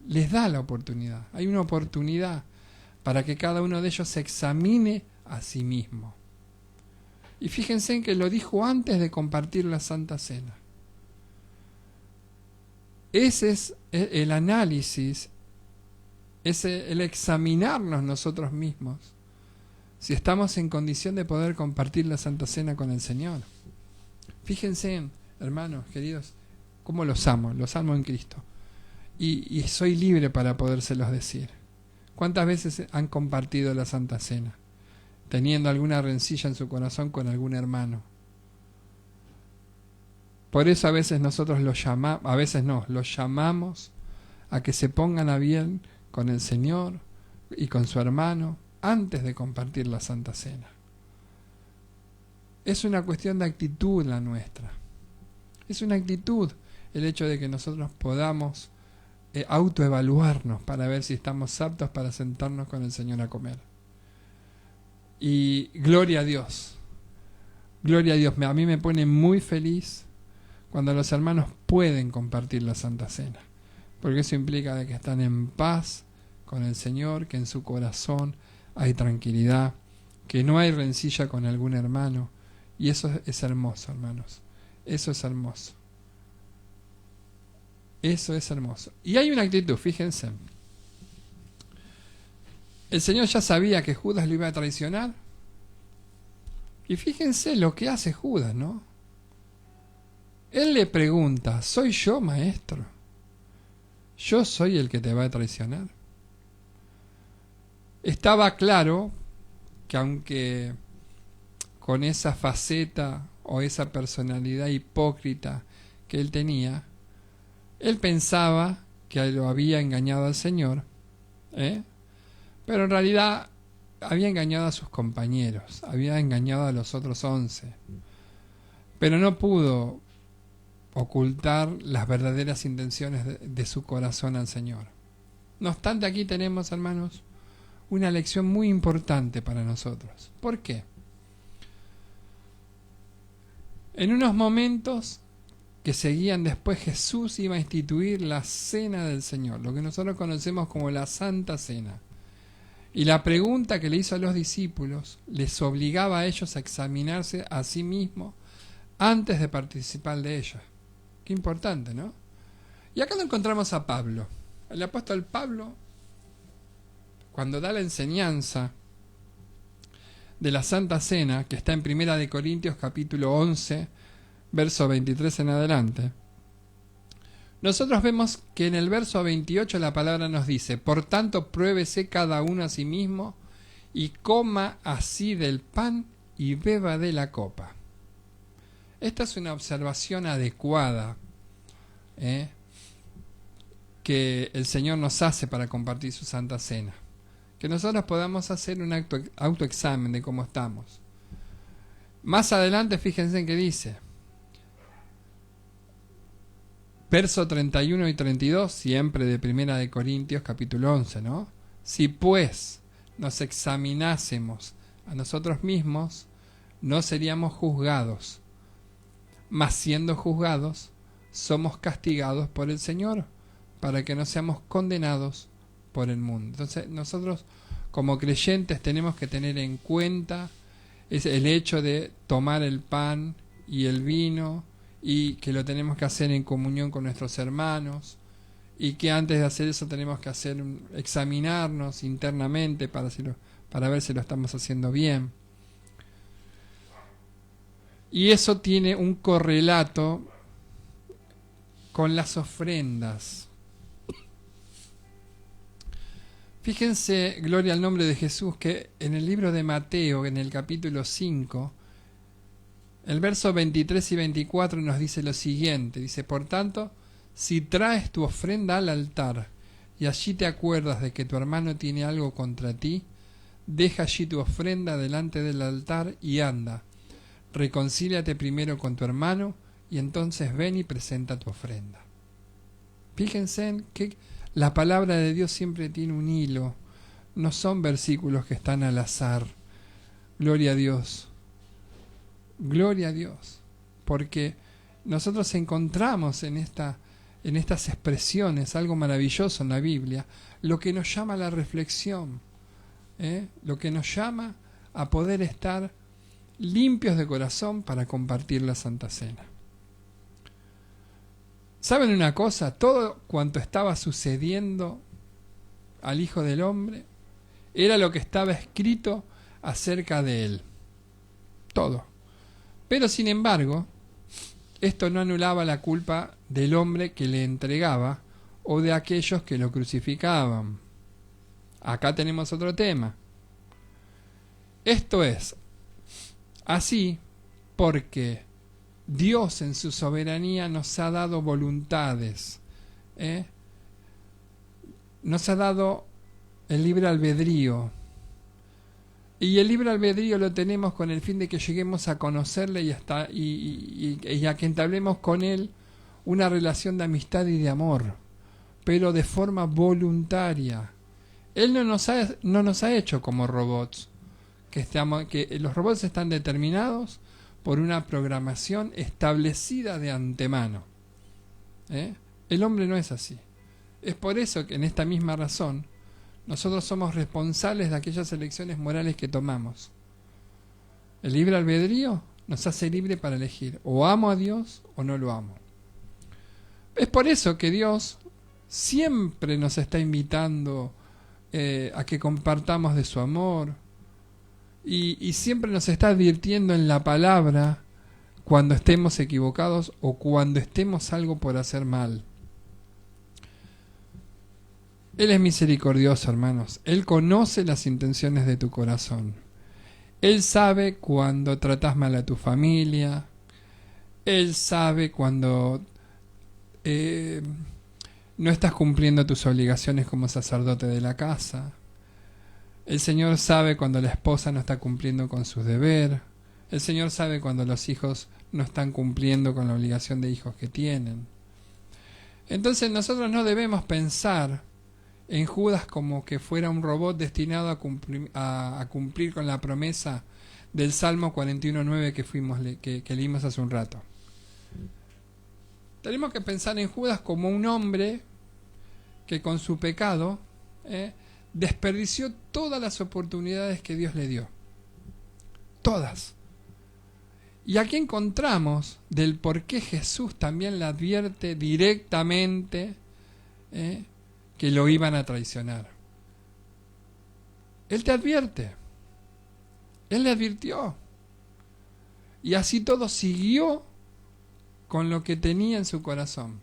les da la oportunidad. Hay una oportunidad para que cada uno de ellos se examine a sí mismo. Y fíjense en que lo dijo antes de compartir la Santa Cena. Ese es el análisis, es el examinarnos nosotros mismos, si estamos en condición de poder compartir la Santa Cena con el Señor. Fíjense, hermanos queridos, cómo los amo en Cristo. Y soy libre para podérselos decir. ¿Cuántas veces han compartido la Santa Cena, teniendo alguna rencilla en su corazón con algún hermano? Por eso a veces nosotros los llamamos a que se pongan a bien con el Señor y con su hermano antes de compartir la Santa Cena. Es una cuestión de actitud la nuestra. Es una actitud el hecho de que nosotros podamos autoevaluarnos para ver si estamos aptos para sentarnos con el Señor a comer. Y gloria a Dios. Gloria a Dios. A mí me pone muy feliz cuando los hermanos pueden compartir la Santa Cena, porque eso implica de que están en paz con el Señor, que en su corazón hay tranquilidad, que no hay rencilla con algún hermano, y eso es hermoso, hermanos. Eso es hermoso. Eso es hermoso. Y hay una actitud, fíjense. El Señor ya sabía que Judas lo iba a traicionar. Y fíjense lo que hace Judas, ¿no? Él le pregunta, ¿soy yo, maestro? ¿Yo soy el que te va a traicionar? Estaba claro que aunque con esa faceta o esa personalidad hipócrita que él tenía, él pensaba que lo había engañado al Señor, pero en realidad había engañado a sus compañeros, había engañado a los otros 11, pero no pudo ocultar las verdaderas intenciones de su corazón al Señor. No obstante, aquí tenemos, hermanos, una lección muy importante para nosotros. ¿Por qué? En unos momentos que seguían después, Jesús iba a instituir la cena del Señor, lo que nosotros conocemos como la Santa Cena. Y la pregunta que le hizo a los discípulos les obligaba a ellos a examinarse a sí mismos antes de participar de ella. Qué importante, ¿no? Y acá lo encontramos a Pablo. El apóstol Pablo, cuando da la enseñanza de la Santa Cena, que está en 1 Corintios capítulo 11, verso 23 en adelante, nosotros vemos que en el verso 28 la palabra nos dice: por tanto, pruébese cada uno a sí mismo y coma así del pan y beba de la copa. Esta es una observación adecuada que el Señor nos hace para compartir su Santa Cena. Que nosotros podamos hacer un autoexamen de cómo estamos. Más adelante, fíjense en qué dice. Verso 31 y 32, siempre de 1 Corintios capítulo 11, ¿no? Si pues nos examinásemos a nosotros mismos, no seríamos juzgados. Mas siendo juzgados, somos castigados por el Señor, para que no seamos condenados por el mundo. Entonces, nosotros como creyentes tenemos que tener en cuenta el hecho de tomar el pan y el vino, y que lo tenemos que hacer en comunión con nuestros hermanos, y que antes de hacer eso tenemos que examinarnos internamente para ver si lo estamos haciendo bien. Y eso tiene un correlato con las ofrendas. Fíjense, gloria al nombre de Jesús, que en el libro de Mateo, en el capítulo 5, el verso 23 y 24 nos dice lo siguiente. Dice: por tanto, si traes tu ofrenda al altar y allí te acuerdas de que tu hermano tiene algo contra ti, deja allí tu ofrenda delante del altar y anda. Reconcíliate primero con tu hermano y entonces ven y presenta tu ofrenda. Fíjense en que la palabra de Dios siempre tiene un hilo. No son versículos que están al azar. Gloria a Dios. Gloria a Dios. Porque nosotros encontramos en estas expresiones algo maravilloso en la Biblia, lo que nos llama a la reflexión, lo que nos llama a poder estar limpios de corazón para compartir la Santa Cena. ¿Saben una cosa? Todo cuanto estaba sucediendo al Hijo del Hombre era lo que estaba escrito acerca de él. Todo. Pero sin embargo, esto no anulaba la culpa del hombre que le entregaba o de aquellos que lo crucificaban. Acá tenemos otro tema. Esto es así porque Dios en su soberanía nos ha dado voluntades, nos ha dado el libre albedrío, y el libre albedrío lo tenemos con el fin de que lleguemos a conocerle y a que entablemos con él una relación de amistad y de amor, pero de forma voluntaria. Él no nos ha hecho como robots, que los robots están determinados por una programación establecida de antemano. El hombre no es así. Es por eso que en esta misma razón nosotros somos responsables de aquellas elecciones morales que tomamos. El libre albedrío nos hace libre para elegir: o amo a Dios o no lo amo. Es por eso que Dios siempre nos está invitando a que compartamos de su amor, y siempre nos está advirtiendo en la palabra cuando estemos equivocados o cuando estemos algo por hacer mal. Él es misericordioso, hermanos. Él conoce las intenciones de tu corazón. Él sabe cuando tratas mal a tu familia. Él sabe cuando no estás cumpliendo tus obligaciones como sacerdote de la casa. El Señor sabe cuando la esposa no está cumpliendo con su deber. El Señor sabe cuando los hijos no están cumpliendo con la obligación de hijos que tienen. Entonces nosotros no debemos pensar en Judas como que fuera un robot destinado a cumplir con la promesa del Salmo 41.9 que leímos hace un rato. Tenemos que pensar en Judas como un hombre que con su pecado desperdició todas las oportunidades que Dios le dio. Todas. Y aquí encontramos del por qué Jesús también le advierte directamente que lo iban a traicionar. Él te advierte. Él le advirtió. Y así todo siguió con lo que tenía en su corazón.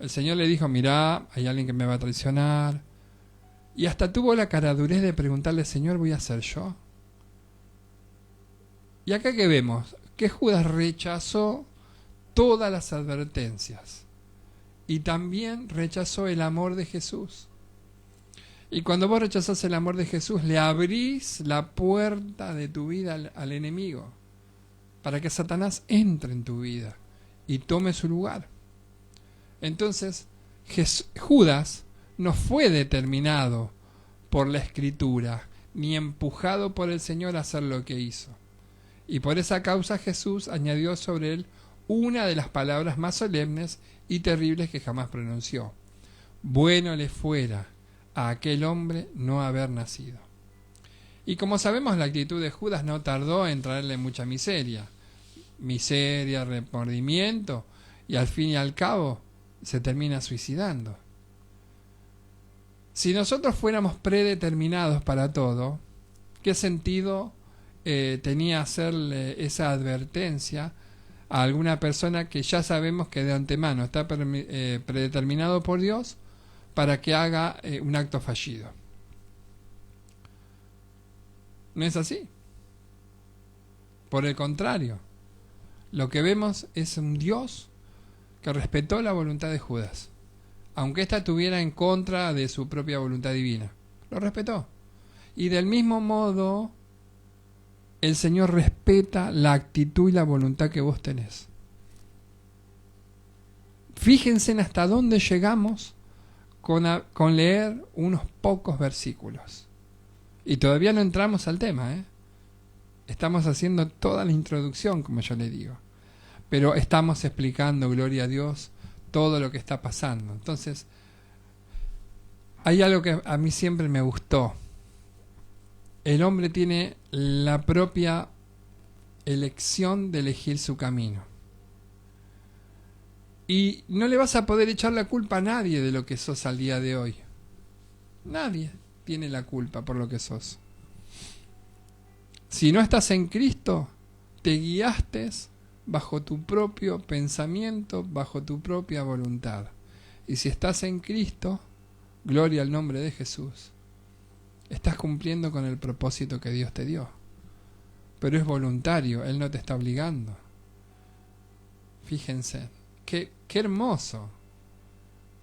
El Señor le dijo, mirá, hay alguien que me va a traicionar. Y hasta tuvo la caradurez de preguntarle, Señor, ¿voy a ser yo? Y acá que vemos que Judas rechazó todas las advertencias y también rechazó el amor de Jesús. Y cuando vos rechazás el amor de Jesús, le abrís la puerta de tu vida al enemigo para que Satanás entre en tu vida y tome su lugar. Entonces, Judas no fue determinado por la Escritura ni empujado por el Señor a hacer lo que hizo. Y por esa causa Jesús añadió sobre él una de las palabras más solemnes y terribles que jamás pronunció. Bueno le fuera a aquel hombre no haber nacido. Y como sabemos, la actitud de Judas no tardó en traerle mucha miseria, remordimiento, y al fin y al cabo se termina suicidando. Si nosotros fuéramos predeterminados para todo, ¿qué sentido tenía hacerle esa advertencia a alguna persona que ya sabemos que de antemano está predeterminado por Dios para que haga un acto fallido? ¿No es así? Por el contrario, lo que vemos es un Dios que respetó la voluntad de Judas, aunque ésta estuviera en contra de su propia voluntad divina. Lo respetó. Y del mismo modo, el Señor respeta la actitud y la voluntad que vos tenés. Fíjense en hasta dónde llegamos con leer unos pocos versículos. Y todavía no entramos al tema, ¿eh? Estamos haciendo toda la introducción, como yo le digo. Pero estamos explicando, gloria a Dios, todo lo que está pasando. Entonces, hay algo que a mí siempre me gustó. El hombre tiene la propia elección de elegir su camino. Y no le vas a poder echar la culpa a nadie de lo que sos al día de hoy. Nadie tiene la culpa por lo que sos. Si no estás en Cristo, te guiaste bajo tu propio pensamiento, bajo tu propia voluntad. Y si estás en Cristo, gloria al nombre de Jesús, estás cumpliendo con el propósito que Dios te dio. Pero es voluntario, Él no te está obligando. Fíjense, qué hermoso,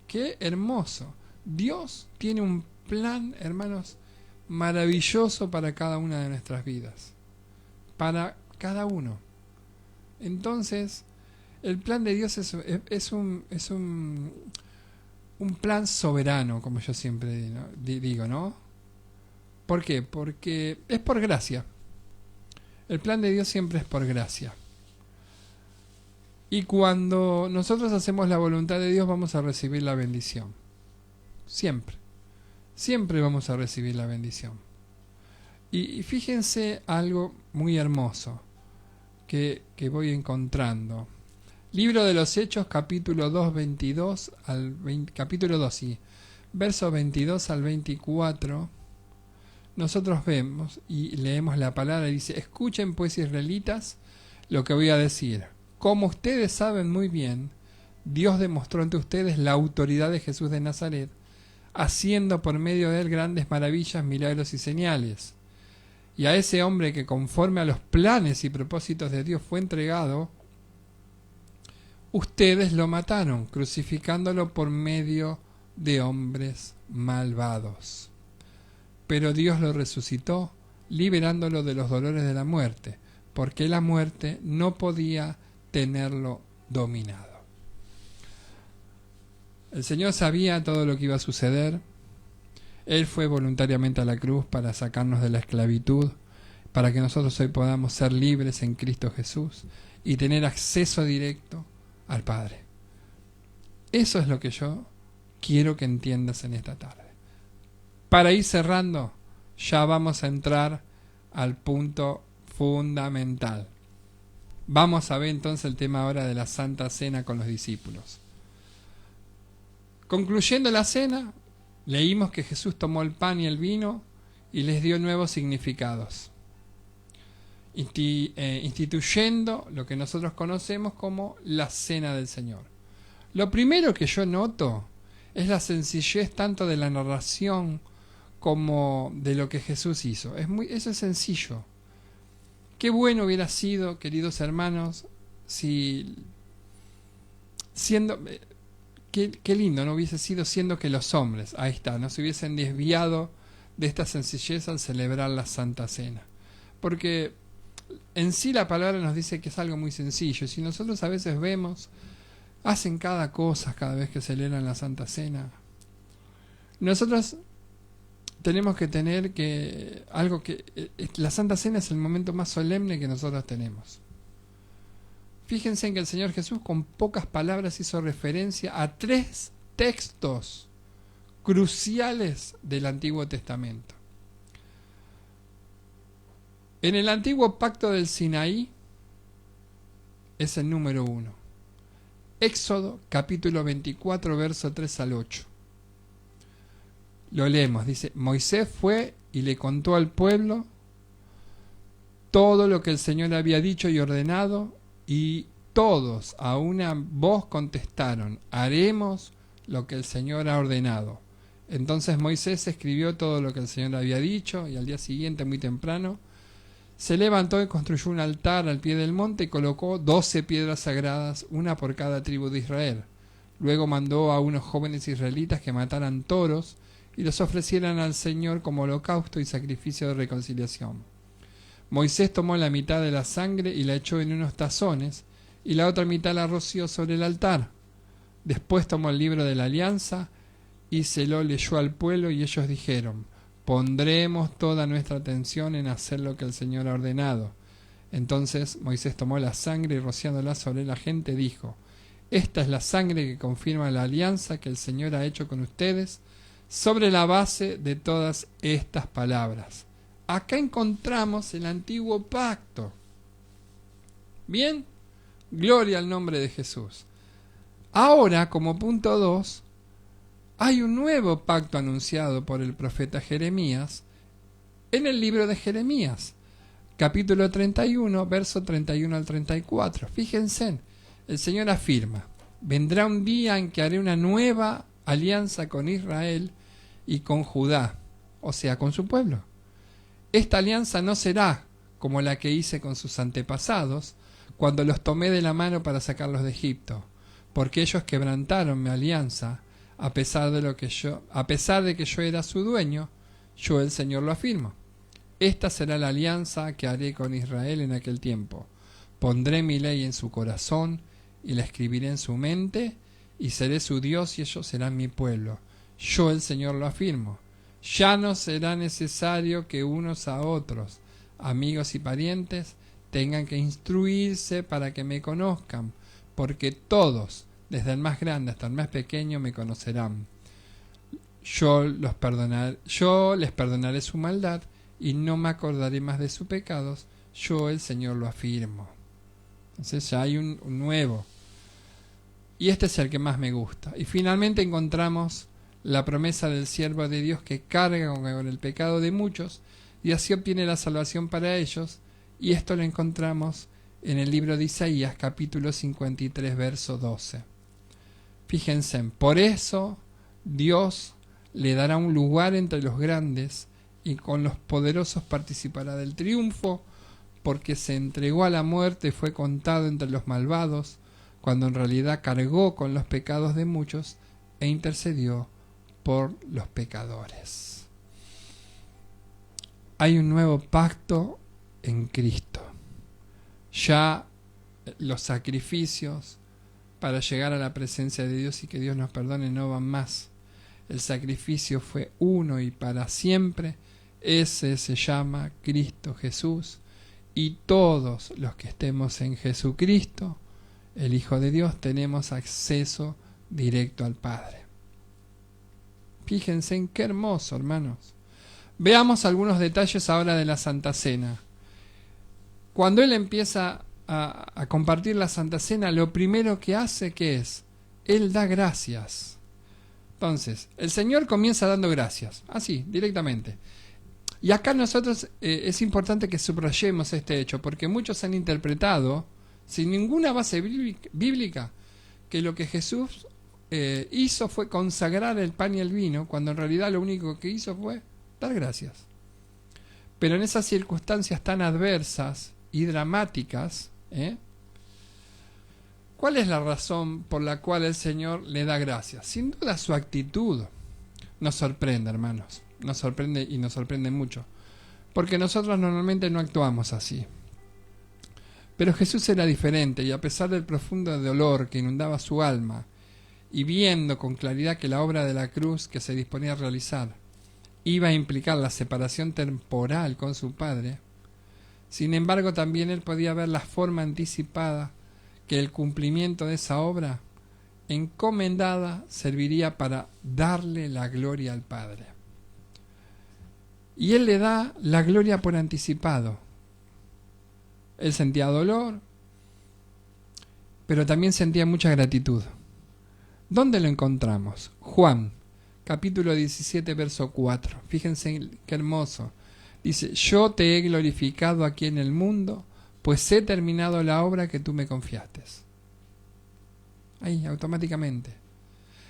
qué hermoso. Dios tiene un plan, hermanos, maravilloso para cada una de nuestras vidas. Para cada uno. Entonces, el plan de Dios es un plan soberano, como yo siempre digo, ¿no? ¿Por qué? Porque es por gracia. El plan de Dios siempre es por gracia. Y cuando nosotros hacemos la voluntad de Dios, vamos a recibir la bendición. Siempre. Siempre vamos a recibir la bendición. Y fíjense algo muy hermoso que voy encontrando. Libro de los Hechos, capítulo 2, capítulo 2, sí, versos 22 al 24. Nosotros vemos y leemos la palabra y dice: escuchen pues, israelitas, lo que voy a decir. Como ustedes saben muy bien, Dios demostró ante ustedes la autoridad de Jesús de Nazaret, haciendo por medio de él grandes maravillas, milagros y señales. Y a ese hombre que conforme a los planes y propósitos de Dios fue entregado, ustedes lo mataron, crucificándolo por medio de hombres malvados. pero Dios lo resucitó, liberándolo de los dolores de la muerte, porque la muerte no podía tenerlo dominado. El Señor sabía todo lo que iba a suceder. Él fue voluntariamente a la cruz para sacarnos de la esclavitud, para que nosotros hoy podamos ser libres en Cristo Jesús y tener acceso directo al Padre. Eso es lo que yo quiero que entiendas en esta tarde. Para ir cerrando, ya vamos a entrar al punto fundamental. Vamos a ver entonces el tema ahora de la Santa Cena con los discípulos. Concluyendo la cena, leímos que Jesús tomó el pan y el vino y les dio nuevos significados, instituyendo lo que nosotros conocemos como la Cena del Señor. Lo primero que yo noto es la sencillez tanto de la narración como de lo que Jesús hizo. Eso es sencillo. Qué bueno hubiera sido, queridos hermanos, si qué lindo no hubiese sido siendo que los hombres, ahí está, no se hubiesen desviado de esta sencillez al celebrar la Santa Cena. Porque en sí la palabra nos dice que es algo muy sencillo. Si nosotros a veces vemos, hacen cada cosa cada vez que celebran la Santa Cena. Nosotros tenemos que tener la Santa Cena es el momento más solemne que nosotros tenemos. Fíjense en que el Señor Jesús con pocas palabras hizo referencia a 3 textos cruciales del Antiguo Testamento. En el antiguo pacto del Sinaí es el número 1. Éxodo capítulo 24, verso 3 al 8. Lo leemos, dice: Moisés fue y le contó al pueblo todo lo que el Señor había dicho y ordenado, y todos a una voz contestaron: haremos lo que el Señor ha ordenado. Entonces Moisés escribió todo lo que el Señor había dicho, y al día siguiente, muy temprano, se levantó y construyó un altar al pie del monte y colocó 12 piedras sagradas, una por cada tribu de Israel. Luego mandó a unos jóvenes israelitas que mataran toros y los ofrecieran al Señor como holocausto y sacrificio de reconciliación. Moisés tomó la mitad de la sangre y la echó en unos tazones, y la otra mitad la roció sobre el altar. Después tomó el libro de la alianza y se lo leyó al pueblo, y ellos dijeron: pondremos toda nuestra atención en hacer lo que el Señor ha ordenado. Entonces Moisés tomó la sangre y rociándola sobre la gente dijo: esta es la sangre que confirma la alianza que el Señor ha hecho con ustedes sobre la base de todas estas palabras. Acá encontramos el antiguo pacto. Bien, gloria al nombre de Jesús. Ahora, como punto 2, hay un nuevo pacto anunciado por el profeta Jeremías en el libro de Jeremías, capítulo 31, verso 31 al 34. Fíjense, el Señor afirma: vendrá un día en que haré una nueva alianza con Israel y con Judá, o sea, con su pueblo. Esta alianza no será como la que hice con sus antepasados, cuando los tomé de la mano para sacarlos de Egipto, porque ellos quebrantaron mi alianza, a pesar de que yo era su dueño. Yo, el Señor, lo afirmo. Esta será la alianza que haré con Israel en aquel tiempo. Pondré mi ley en su corazón y la escribiré en su mente, y seré su Dios y ellos serán mi pueblo. Yo, el Señor, lo afirmo. Ya no será necesario que unos a otros, amigos y parientes, tengan que instruirse para que me conozcan, porque todos, desde el más grande hasta el más pequeño, me conocerán. Yo les perdonaré su maldad y no me acordaré más de sus pecados. Yo, el Señor, lo afirmo. Entonces ya hay un nuevo. Y este es el que más me gusta. Y finalmente encontramos la promesa del siervo de Dios que carga con el pecado de muchos y así obtiene la salvación para ellos. Y esto lo encontramos en el libro de Isaías, capítulo 53, verso 12. Fíjense, por eso Dios le dará un lugar entre los grandes y con los poderosos participará del triunfo, porque se entregó a la muerte y fue contado entre los malvados, cuando en realidad cargó con los pecados de muchos e intercedió por los pecadores. hay un nuevo pacto en Cristo. Ya los sacrificios para llegar a la presencia de Dios y que Dios nos perdone no van más. El sacrificio fue uno y para siempre. Ese se llama Cristo Jesús. Y todos los que estemos en Jesucristo, el Hijo de Dios, tenemos acceso directo al Padre. Fíjense en qué hermoso, hermanos. Veamos algunos detalles ahora de la Santa Cena. Cuando Él empieza a compartir la Santa Cena, lo primero que hace, ¿qué es? Él da gracias. Entonces, el Señor comienza dando gracias, así, directamente. Y acá nosotros es importante que subrayemos este hecho, porque muchos han interpretado, sin ninguna base bíblica, que lo que Jesús hizo fue consagrar el pan y el vino, cuando en realidad lo único que hizo fue dar gracias. Pero en esas circunstancias tan adversas y dramáticas, ¿cuál es la razón por la cual el Señor le da gracias? Sin duda su actitud nos sorprende, hermanos. Nos sorprende y nos sorprende mucho. Porque nosotros normalmente no actuamos así. Pero Jesús era diferente y a pesar del profundo dolor que inundaba su alma y viendo con claridad que la obra de la cruz que se disponía a realizar iba a implicar la separación temporal con su Padre, sin embargo también él podía ver la forma anticipada que el cumplimiento de esa obra encomendada serviría para darle la gloria al Padre. Y él le da la gloria por anticipado. Él sentía dolor, pero también sentía mucha gratitud. ¿Dónde lo encontramos? Juan, capítulo 17, verso 4. Fíjense qué hermoso. Dice, yo te he glorificado aquí en el mundo, pues he terminado la obra que tú me confiaste. Ahí, automáticamente.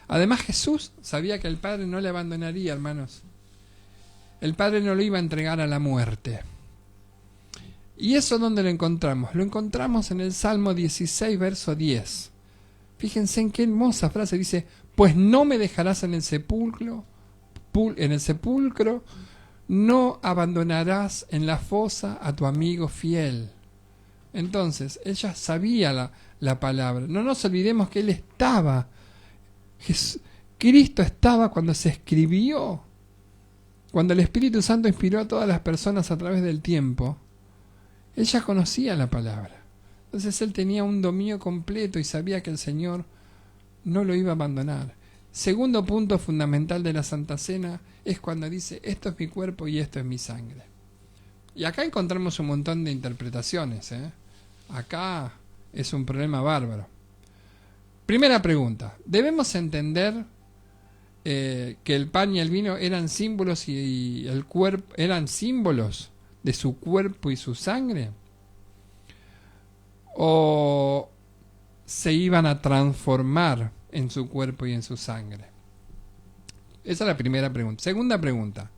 Además Jesús sabía que el Padre no le abandonaría, hermanos. El Padre no lo iba a entregar a la muerte. ¿Y eso dónde lo encontramos? Lo encontramos en el Salmo 16, verso 10. Fíjense en qué hermosa frase. Dice, pues no me dejarás en el sepulcro, no abandonarás en la fosa a tu amigo fiel. Entonces, ella sabía la palabra. No nos olvidemos que Él estaba. Cristo estaba cuando se escribió. Cuando el Espíritu Santo inspiró a todas las personas a través del tiempo, Él ya conocía la palabra. Entonces Él tenía un dominio completo y sabía que el Señor no lo iba a abandonar. Segundo punto fundamental de la Santa Cena es cuando dice, esto es mi cuerpo y esto es mi sangre. Y acá encontramos un montón de interpretaciones. Acá es un problema bárbaro. Primera pregunta, ¿debemos entender que el pan y el vino eran símbolos y el cuerpo eran símbolos de su cuerpo y su sangre? ¿O se iban a transformar en su cuerpo y en su sangre? Esa es la primera pregunta. Segunda pregunta,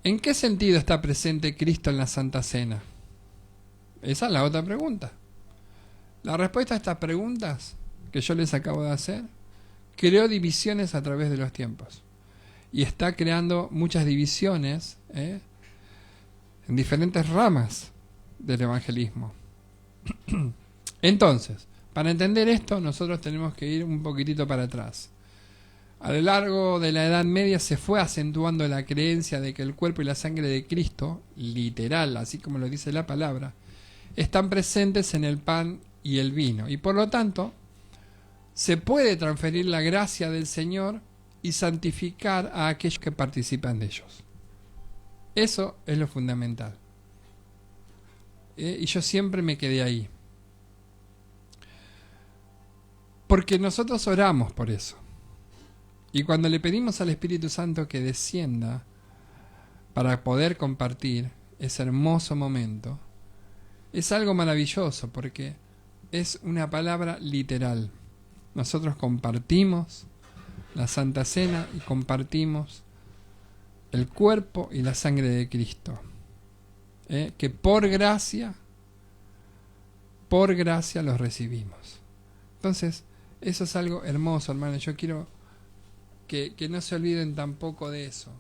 ¿en qué sentido está presente Cristo en la Santa Cena? Esa es la otra pregunta. La respuesta a estas preguntas que yo les acabo de hacer creó divisiones a través de los tiempos y está creando muchas divisiones en diferentes ramas del evangelismo. Entonces, para entender esto, nosotros tenemos que ir un poquitito para atrás. A lo largo de la Edad Media se fue acentuando la creencia de que el cuerpo y la sangre de Cristo, literal, así como lo dice la palabra, están presentes en el pan y el vino. Y por lo tanto, se puede transferir la gracia del Señor y santificar a aquellos que participan de ellos. Eso es lo fundamental. Y yo siempre me quedé ahí. Porque nosotros oramos por eso. Y cuando le pedimos al Espíritu Santo que descienda para poder compartir ese hermoso momento, es algo maravilloso porque es una palabra literal. Nosotros compartimos la Santa Cena y compartimos el cuerpo y la sangre de Cristo. Que por gracia los recibimos. Entonces, eso es algo hermoso, hermanos. Yo quiero que no se olviden tampoco de eso.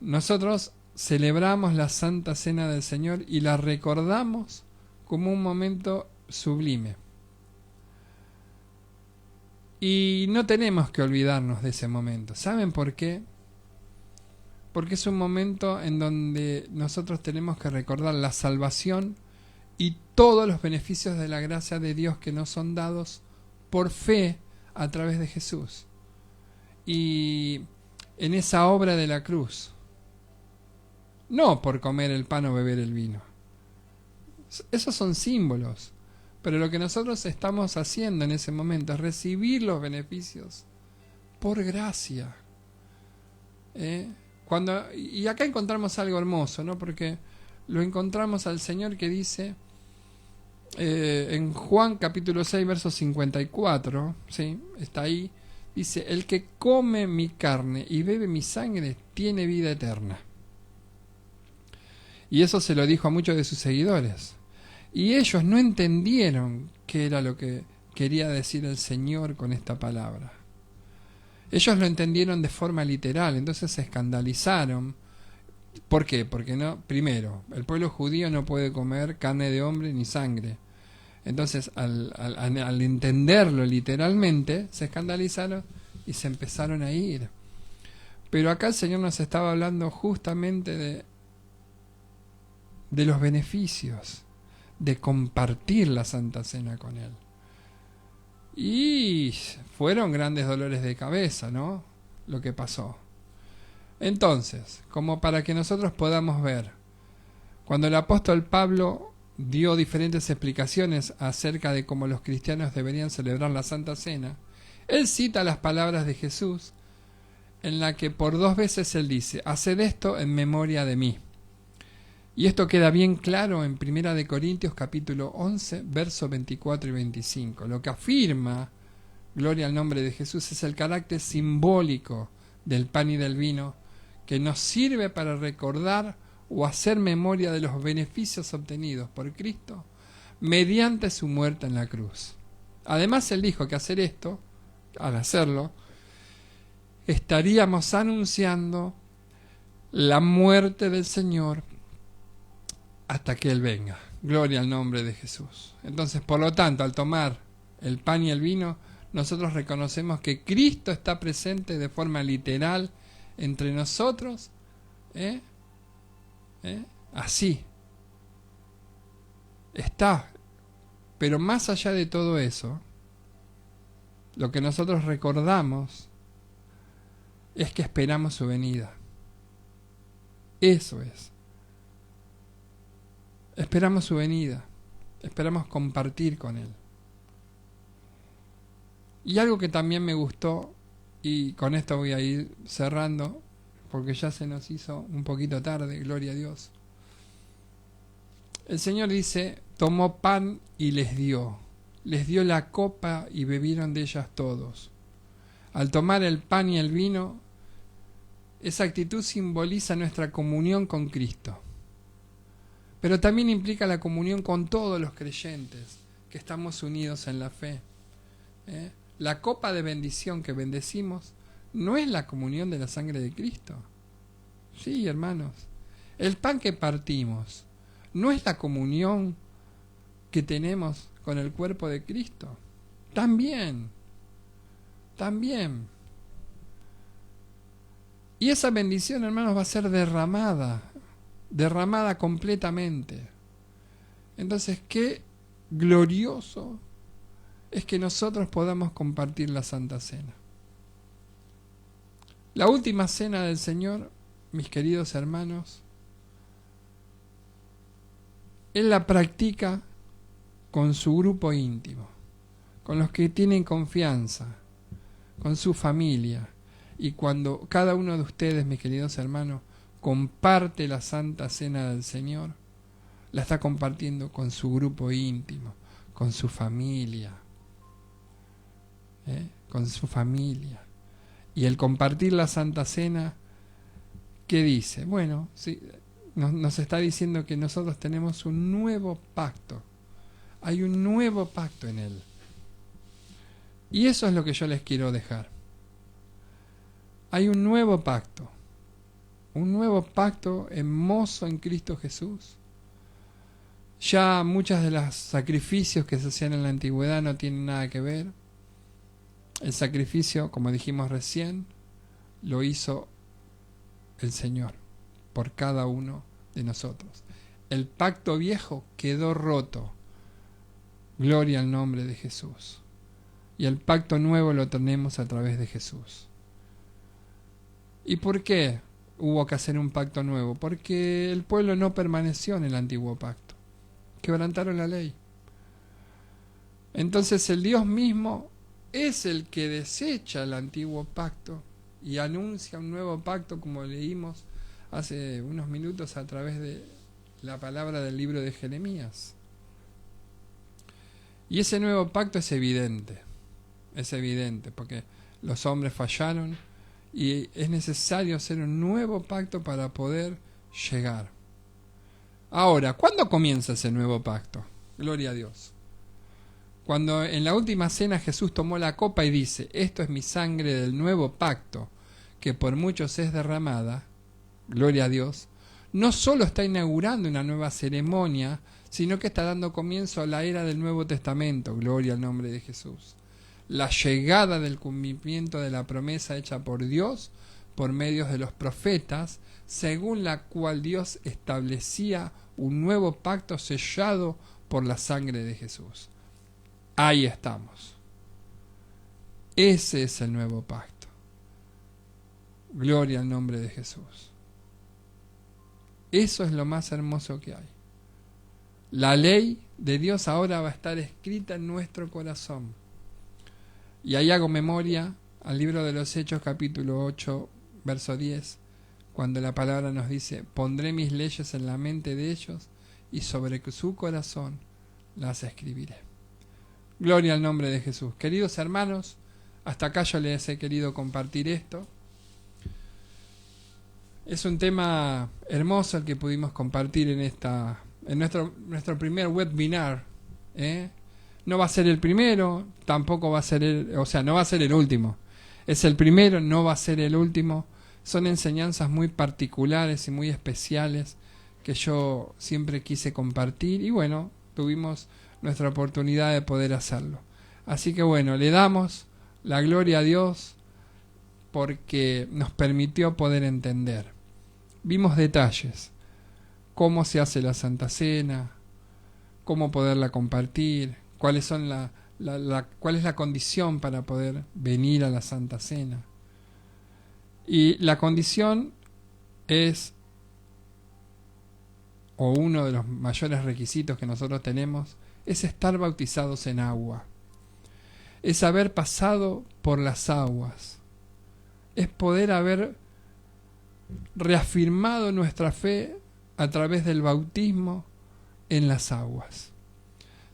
Nosotros celebramos la Santa Cena del Señor y la recordamos como un momento sublime. Y no tenemos que olvidarnos de ese momento. ¿Saben por qué? Porque es un momento en donde nosotros tenemos que recordar la salvación y todos los beneficios de la gracia de Dios que nos son dados por fe a través de Jesús. Y en esa obra de la cruz, no por comer el pan o beber el vino. Esos son símbolos. Pero lo que nosotros estamos haciendo en ese momento es recibir los beneficios por gracia. Y acá encontramos algo hermoso, ¿no? Porque lo encontramos al Señor que dice en Juan capítulo 6, verso 54, ¿sí? Está ahí, dice: el que come mi carne y bebe mi sangre tiene vida eterna. Y eso se lo dijo a muchos de sus seguidores. Y ellos no entendieron qué era lo que quería decir el Señor con esta palabra. Ellos lo entendieron de forma literal, entonces se escandalizaron. ¿Por qué? Porque no, primero, el pueblo judío no puede comer carne de hombre ni sangre. Entonces, al entenderlo literalmente, se escandalizaron y se empezaron a ir. Pero acá el Señor nos estaba hablando justamente de los beneficios de compartir la Santa Cena con Él. Y fueron grandes dolores de cabeza, ¿no? Lo que pasó. Entonces, como para que nosotros podamos ver, cuando el apóstol Pablo dio diferentes explicaciones acerca de cómo los cristianos deberían celebrar la Santa Cena, él cita las palabras de Jesús, en la que por 2 veces él dice: haced esto en memoria de mí. Y esto queda bien claro en 1 Corintios capítulo 11, versos 24 y 25. Lo que afirma, gloria al nombre de Jesús, es el carácter simbólico del pan y del vino, que nos sirve para recordar o hacer memoria de los beneficios obtenidos por Cristo mediante su muerte en la cruz. Además, él dijo que hacer esto, al hacerlo, estaríamos anunciando la muerte del Señor hasta que Él venga. Gloria al nombre de Jesús. Entonces, por lo tanto, al tomar el pan y el vino, nosotros reconocemos que Cristo está presente de forma literal entre nosotros. Así. Está. Pero más allá de todo eso, lo que nosotros recordamos es que esperamos su venida. Eso es. Esperamos su venida, esperamos compartir con Él. Y algo que también me gustó, y con esto voy a ir cerrando, porque ya se nos hizo un poquito tarde, gloria a Dios. El Señor dice: tomó pan y les dio la copa y bebieron de ellas todos. Al tomar el pan y el vino, esa actitud simboliza nuestra comunión con Cristo. Pero también implica la comunión con todos los creyentes que estamos unidos en la fe. La copa de bendición que bendecimos no es la comunión de la sangre de Cristo. Sí, hermanos. El pan que partimos no es la comunión que tenemos con el cuerpo de Cristo. También. Y esa bendición, hermanos, va a ser derramada completamente. Entonces, qué glorioso es que nosotros podamos compartir la Santa Cena. La última cena del Señor, mis queridos hermanos, Él la practica con su grupo íntimo, con los que tienen confianza, con su familia. Y cuando cada uno de ustedes, mis queridos hermanos, comparte la Santa Cena del Señor, la está compartiendo con su grupo íntimo, con su familia. Con su familia. Y el compartir la Santa Cena, ¿qué dice? Bueno, sí, nos está diciendo que nosotros tenemos un nuevo pacto. Hay un nuevo pacto en Él. Y eso es lo que yo les quiero dejar. Hay un nuevo pacto. un nuevo pacto hermoso en Cristo Jesús. Ya muchos de los sacrificios que se hacían en la antigüedad no tienen nada que ver. El sacrificio, como dijimos recién, lo hizo el Señor por cada uno de nosotros. El pacto viejo quedó roto. Gloria al nombre de Jesús. Y el pacto nuevo lo tenemos a través de Jesús. ¿Y por qué hubo que hacer un pacto nuevo? Porque el pueblo no permaneció en el antiguo pacto. Quebrantaron la ley. Entonces el Dios mismo es el que desecha el antiguo pacto y anuncia un nuevo pacto, como leímos hace unos minutos a través de la palabra del libro de Jeremías. Y ese nuevo pacto es evidente porque los hombres fallaron y es necesario hacer un nuevo pacto para poder llegar. Ahora, ¿cuándo comienza ese nuevo pacto? Gloria a Dios. Cuando en la última cena Jesús tomó la copa y dice: esto es mi sangre del nuevo pacto, que por muchos es derramada, gloria a Dios, no solo está inaugurando una nueva ceremonia, sino que está dando comienzo a la era del Nuevo Testamento, gloria al nombre de Jesús. La llegada del cumplimiento de la promesa hecha por Dios por medio de los profetas, según la cual Dios establecía un nuevo pacto sellado por la sangre de Jesús. Ahí estamos. Ese es el nuevo pacto. Gloria al nombre de Jesús. Eso es lo más hermoso que hay. La ley de Dios ahora va a estar escrita en nuestro corazón. Y ahí hago memoria al libro de los Hechos, capítulo 8, verso 10, cuando la palabra nos dice: pondré mis leyes en la mente de ellos y sobre su corazón las escribiré. Gloria al nombre de Jesús. Queridos hermanos, hasta acá yo les he querido compartir esto. Es un tema hermoso el que pudimos compartir en nuestro primer webinar. No va a ser el primero, tampoco va a ser no va a ser el último. Es el primero, no va a ser el último. Son enseñanzas muy particulares y muy especiales que yo siempre quise compartir y bueno, tuvimos nuestra oportunidad de poder hacerlo. Así que bueno, le damos la gloria a Dios porque nos permitió poder entender. Vimos detalles, cómo se hace la Santa Cena, cómo poderla compartir, cuál es la condición para poder venir a la Santa Cena. Y la condición es, o uno de los mayores requisitos que nosotros tenemos, es estar bautizados en agua. Es haber pasado por las aguas. Es poder haber reafirmado nuestra fe a través del bautismo en las aguas.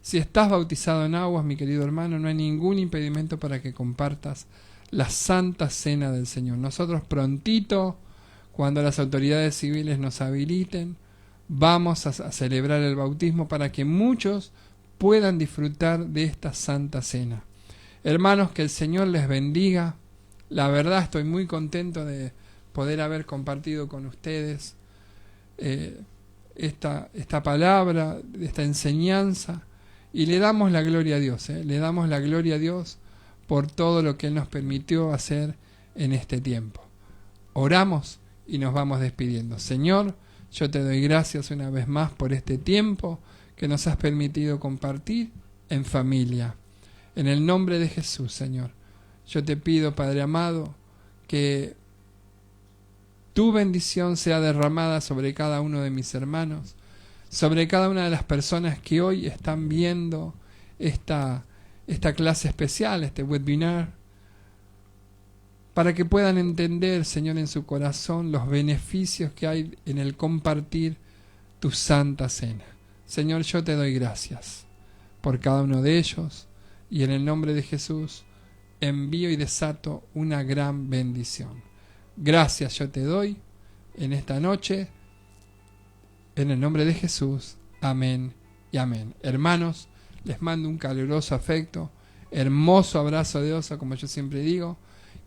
Si estás bautizado en aguas, mi querido hermano, no hay ningún impedimento para que compartas la Santa Cena del Señor. Nosotros prontito, cuando las autoridades civiles nos habiliten, vamos a celebrar el bautismo para que muchos puedan disfrutar de esta Santa Cena. Hermanos, que el Señor les bendiga. La verdad estoy muy contento de poder haber compartido con ustedes esta palabra, esta enseñanza, y le damos la gloria a Dios, le damos la gloria a Dios por todo lo que Él nos permitió hacer en este tiempo. Oramos y nos vamos despidiendo. Señor, yo te doy gracias una vez más por este tiempo que nos has permitido compartir en familia. En el nombre de Jesús, Señor, yo te pido, Padre amado, que tu bendición sea derramada sobre cada uno de mis hermanos, sobre cada una de las personas que hoy están viendo esta clase especial, este webinar, para que puedan entender, Señor, en su corazón los beneficios que hay en el compartir tu Santa Cena. Señor, yo te doy gracias por cada uno de ellos y en el nombre de Jesús envío y desato una gran bendición. Gracias yo te doy en esta noche, en el nombre de Jesús. Amén y amén. Hermanos, les mando un caluroso afecto, hermoso abrazo de oso, como yo siempre digo,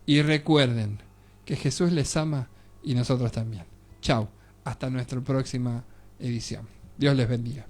y recuerden que Jesús les ama y nosotros también. Chau, hasta nuestra próxima edición. Dios les bendiga.